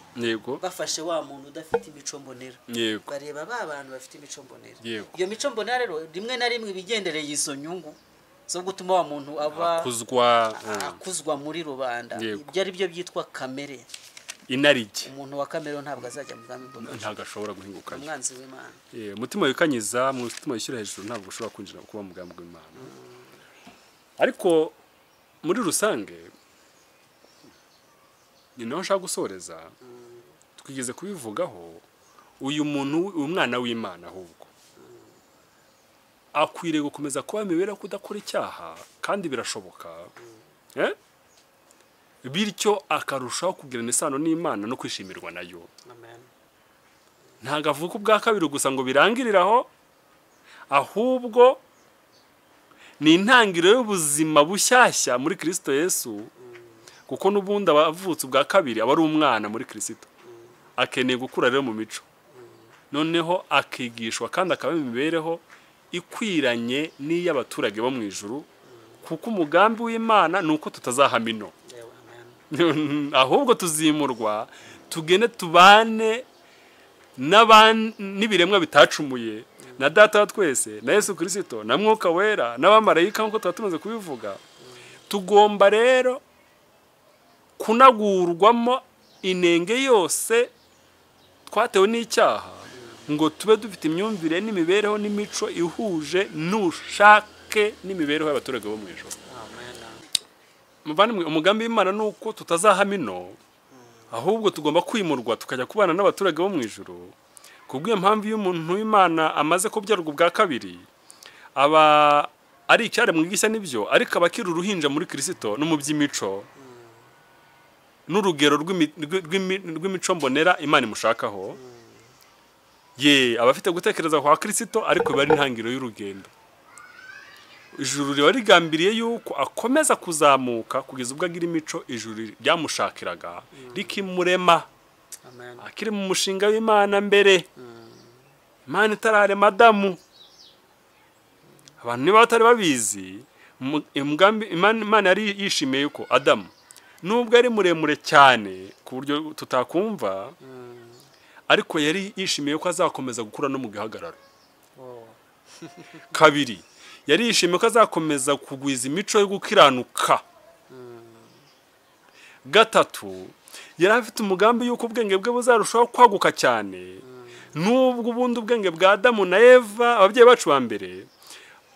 S2: bafashe wa muntu udafite imico mbonera bareba babantu bafite imico mbonera. Iyo mico mbonera rero rimwe na rimwe bigendereye izo nyungu zo gutuma wa muntu aba akuzwa muri rubanda. Ibyo ari byo byitwa kamere
S1: inarige.
S2: Umuntu wa kamere ntabwo azajya mu bwami bw'Imana,
S1: ntabwo ashobora guhinguka
S2: umwanzi w'Imana.
S1: Umutima wikanyiza mu mutima wishyira hejuru ntabwo ushobora kwinjira kuba mu bwami bw'Imana. Ariko muri rusange ni naho nshaka gusoreza twigeze kubivugaho uyu muntu umwana w'Imana ahubwo akwiriye gukomeza kuba imibereho kudakora icyaha kandi birashoboka bityo akarushaho kugirana isano n'Imana no kwishimirwa nayo. Ntago avuga ubwa kabiri gusa ngo birangiriraho ahubwo ni intangiriro y'ubuzima bushyashya muri Kristo Yesu kuko nubundi abavutse ubwa kabiri aba ari umwana muri Kristo akeneye gukura rero mu mico noneho akigishwa kandi akaba imibereho ikwiranye n'iy'abaturage bo mu ijuru kuko umugambi w'Imana nuko tutazahamino ahubwo tuzimurwa tugende tubane n'ibiremwa bitacumuye na data wa twese na Yesu Kristo na Mwuka Wera n'abamarayika nkuko tumaze kubivuga. Tugomba rero kunagurwamo inenge yose twatewe n'icyaha ngo tube dufite imyumvire n'imibereho n'imico ihuje n'ushake n'imibereho y'abaturage bo mu ijuru. Muvandimwe umugambi w'Imana nuko tutazahamino ahubwo tugomba kwimurwa tukajya kubana n'abaturage bo mu ijuru. Kubwiyo mpamvu y'umuntu w'Imana amaze kubyarwa ubwa kabiri aba ari icyaremwe gishya nibyo ariko abakira uruhinja muri Kristo no mu by'imico n'urugero rw'imico mbonera Imana imushakaho abafite gutekereza kwa Kristo ariko bari intangiriro y'urugendo. Ijuru riba rigambiriye yuko akomeza kuzamuka kugeza ubwo agira imico ijuru ryamushakiraga rikimurema akiri mu mushinga w'Imana mbere. Imana itararema Adamu. Abantu niba batari babizi umugambi Imana yari yishimiye yuko Adamu nubwo ari muremure cyane ku buryo tutakumva ariko yari yishimiye ko azakomeza gukura no mu gihagararo. Kabiri yari yishimiye ko azakomeza kugwiza imico yo gukiranuka. Gatatu yari afite umugambi yuko ubwenge bwe buzarushaho kwaguka cyane nubwo ubundi ubwenge bwa Adamu na Eva ababyeyi bacu ba mbere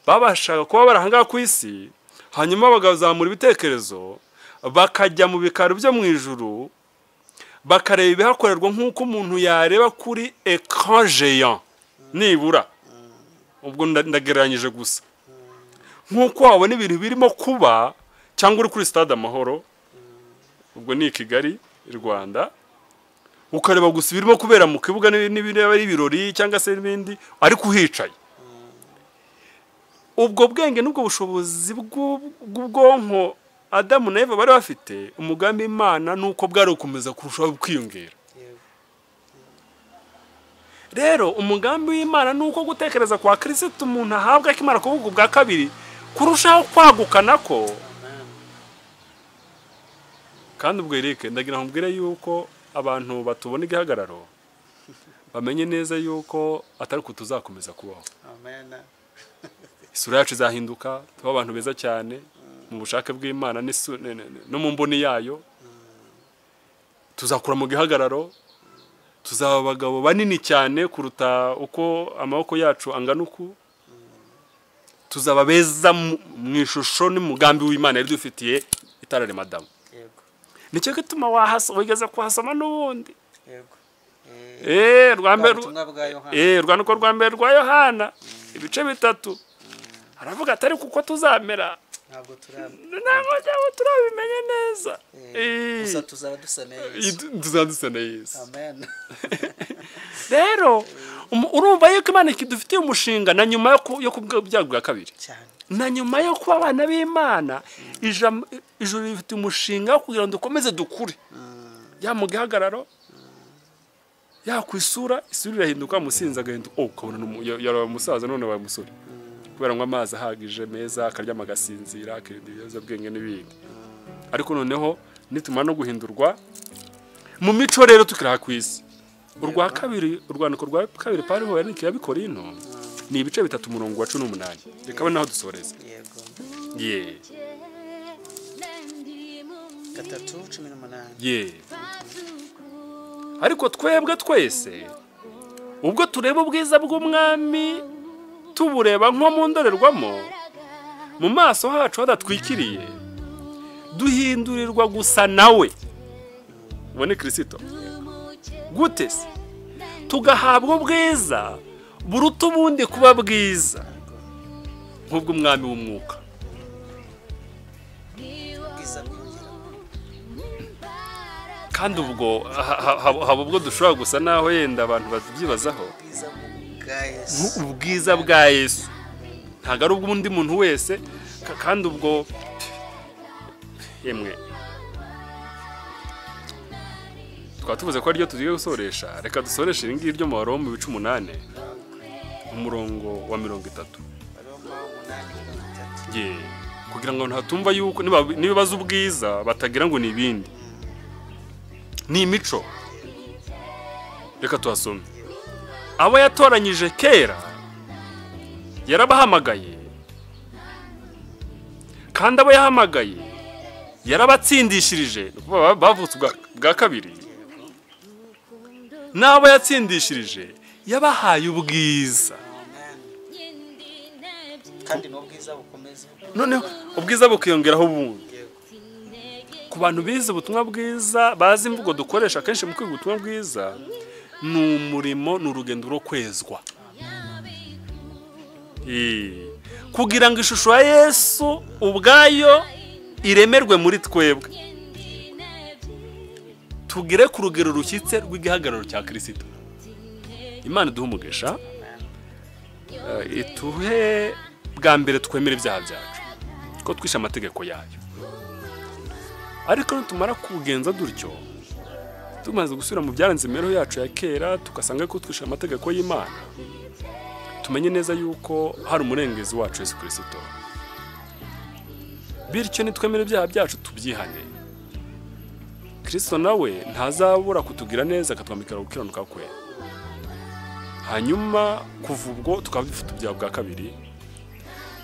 S1: babashaga kuba barahanga ku isi hanyuma bagazamura ibitekerezo bakajya mu bikaro byo mu ijuru bakareba ibihakorerwa nk'uko umuntu yareba kuri écran géant nibura ubwo ndagereranyije gusa nk'uko wabona ibintu birimo kuba cyangwa uri kuri stade Amahoro ubwo ni Kigali i Rwanda ukareba gusa ibirimo kubera mu kibuga n'ibireba ari ibirori cyangwa se n'ibindi ariko uhicaye ubwo bwenge n'ubwo bushobozi bw'ubwonko Adamu na Eva bari bafite umugambi Imana nuko bwari ukomeza kurushaho kwiyongera. Rero umugambi w'Imana nuko gutekereza kwa Kristo umuntu ahabwa akimara kuvuga bwa kabiri kurushaho kwagukana ko. Kandi ubwo Eric ndagira nkubwire yuko abantu batubona igihagararo bamenye neza yuko atari ko tuzakomeza kubaho. Amen. Isura yacu izahinduka tuba abantu beza cyane mu bushake bw'Imana no mu mboni yayo. Tuzakura mu gihagararo, tuzaba abagabo banini cyane kuruta uko amaboko yacu angana uku. Tuzaba beza mu ishusho n'umugambi w'Imana yari dufitiye itarare madamu. Yego. Nicyo gituma wigeze kuhasoma n'ubundi. Yego. Rwandiko rwa mbere rwa Yohana ibice 3. Aravuga atari kuko tuzamera ntabwo turabimenye neza.
S2: Gusa tuzaba
S1: dusa neza.
S2: Amen.
S1: Rero urumva yuko Imana ikidufitiye umushinga na nyuma yo kubyaga bwa kabiri. Na nyuma yo kuba abana b'Imana ijuru rifite umushinga kugira ngo dukomeze dukure. Ya mu gihagararo ya kwisura isura irahinduka musinza gahinduka ukabona yari umusaza none wabaye umusore. Kubera ngo amazi ahagije meza akaryama agasinzira akirinda ibibazo bwenge n'ibindi. Ariko noneho nitumara no guhindurwa mu mico rero tukiraha kwisi. Urwa kabiri urwandiko rwa kabiri Pawulo yandikiye Abikorinto ni ibice 3 umurongo wa 18. Reka bane naho dusoreza.
S2: Yego.
S1: 3:18. Ariko twebwe twese ubwo tureba ubwiza bw'umwami tubureba nko mu ndorerwamo mu maso hacu hadatwikiriye duhindurirwa gusa nawe ubone Kristo gute se tugahabwa ubwiza buruta ubundi kuba bwiza nk'ubwo umwami w'umwuka. Kandi ubwo haba ubwo dushobora gusa naho yenda abantu bazibyibazaho ubwiza bwa Yesu ntago ari ubw'undi muntu wese. Kandi ubwo yemwe twatuvuze ko ari ryo tugiye gusoresha. Reka dusoreshe iri ngiri ryo mu Baroma ibice 8 umurongo wa 30. Kugira ngo ntatumva yuko nibaza ubwiza batagira ngo ni ibindi ni imico. Reka tuhasome. Abo yatoranyije kera yarabahamagaye kandi abo yahamagaye yarabatsindishirije bavutse bwa kabiri. N'abo yatsindishirije yabahaye ubwiza.
S2: Kandi n'ubwiza bukomeza.
S1: Noneho ubwiza bukiyongeraho ubundi. Ku bantu bize ubutumwa bwiza bazi imvugo dukoresha kenshi mu kwiga ubutumwa bwiza ni umurimo n'urugendo rwo kwezwa. Kugira ngo ishusho ya Yesu ubwayo iremerwe muri twebwe tugire ku rugero rushyitse rw'igihagararo cya Kristo. Imana duha umugisha ituhe bwa mbere twemera ibyaha byacu ko twishe amategeko yayo. Ariko nitumara kugenza dutyo tumaze gusubira mu byaranze imibereho yacu ya kera tugasanga ko twishe amategeko y'Imana tumenye neza yuko hari umurengezi wacu Yesu Kristo. Bityo nitwemera ibyaha byacu tubyihane. Kristo nawe ntazabura kutugira neza akatwambikira gukiranuka kwe. Hanyuma kuva ubwo tukabifite ibyaha bwa kabiri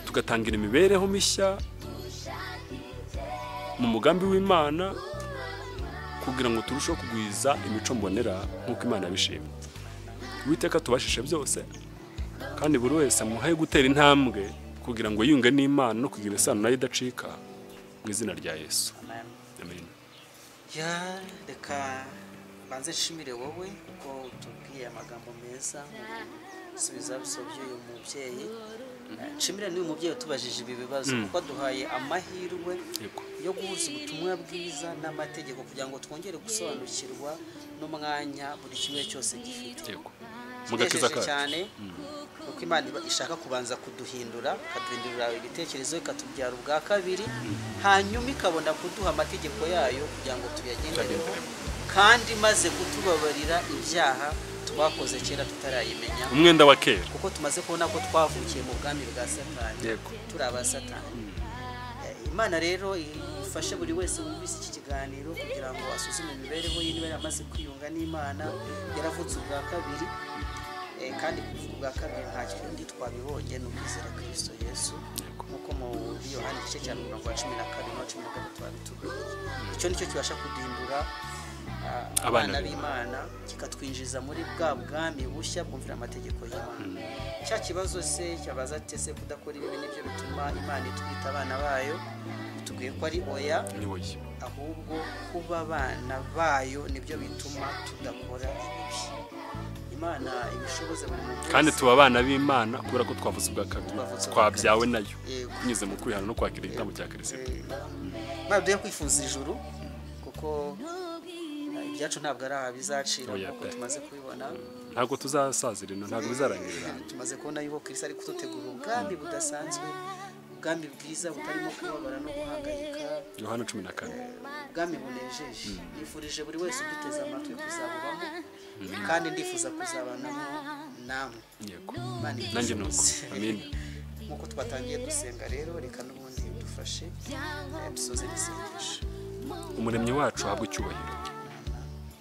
S1: tugatangira imibereho mishya mu mugambi w'Imana kugira ngo turusheho kugwiza imico mbonera nk'uko Imana yabishimye. Uwiteka tubashishe byose kandi buri wese amuhaye gutera intambwe kugira ngo yunge n'Imana no kugira isano nayo idacika mu izina rya Yesu. Amen.
S2: Ya reka banze nshimire wowe kuko tubwiye amagambo meza subiza bisobye uyu mubyeyi. Nshimira n'uyu mubyeyi tubajije ibi bibazo kuko duhaye amahirwe yo guhuza ubutumwa bwiza n'amategeko kugira ngo twongere gusobanukirwa n'umwanya buri kimwe cyose gifite.
S1: Mugakiza
S2: cyane kuko Imana ishaka kubanza kuduhindura, ikaduhindurira ibitekerezo, ikatubyara ubwa kabiri, hanyuma ikabona kuduha amategeko yayo kugira ngo tuyagendereho, kandi maze kutubabarira ibyaha twakoze kera tutarayimenya,
S1: umwenda wa kera,
S2: kuko tumaze kubona ko twavukiye mu bwami bwa Satani, turi aba Satani. Imana rero ifashe buri wese wumvise iki kiganiro kugira ngo asuzume imibereho ye niba yaramaze kwiyunga n'Imana, yaravutse ubwa kabiri, kandi kuvuga ubwa kabiri nta kindi twabibonye ni ukwizera Kristo Yesu, nk'uko mu Yohana igice cya 12:12 na 13 babitubwiye. Icyo nicyo kibasha kuduhindura abana b'Imana, kikatwinjiza muri bwa bwami bushya bwumvira amategeko y'Imana. Cya kibazo se cyabaza ati se kudakora ibi nibyo bituma Imana itwita abana bayo, tubwiye ko ari oya, ahubwo kuba abana bayo nibyo bituma tudakora ibi. Imana ibishoboze buri muntu,
S1: kandi tuba abana b'Imana kubera ko twavuze ubwa kabiri, twabyawe nayo binyuze mu kwihana no kwakira igitambo cya Kristo.
S2: Baduye kwifuza ijuru kuko ibyacu ntabwo ari abizacira kuko tumaze kubibona,
S1: ntabwo tuzasazira ino, ntabwo bizarangirira.
S2: Tumaze kubona yuko Kristo ari kudutegura ubwami budasanzwe, ubwami bwiza butarimo kubabara no guhangayika.
S1: Yohana 14.
S2: Ubwami bunejeje. Nifurije buri wese uduteze amatwi kuzabubamo, kandi ndifuza kuzabanamo namwe.
S1: Yego, nanjye nuko. Amen.
S2: Nkuko twatangiye dusenga rero, reka n'ubundi dufashe dusoze n'isengesho.
S1: Umuremyi wacu ahabwe icyubahiro,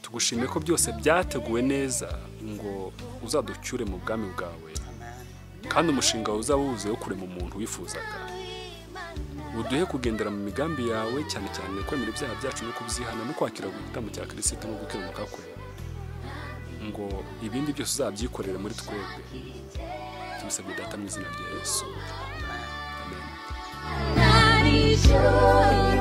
S1: tugushimiye ko byose byateguwe neza ngo uzaducyure mu bwami bwawe, kandi umushinga wawe uzaba wuzuye wo kurema umuntu wifuzaga. Uduhe kugendera mu migambi yawe, cyane cyane kwemera ibyaha byacu no kubyihana no kwakira igitambo cya Kristo no gukiranuka kwe, ngo ibindi byose uzabyikorere muri twebwe. Tubisabye Data mu izina rya Yesu. Amen.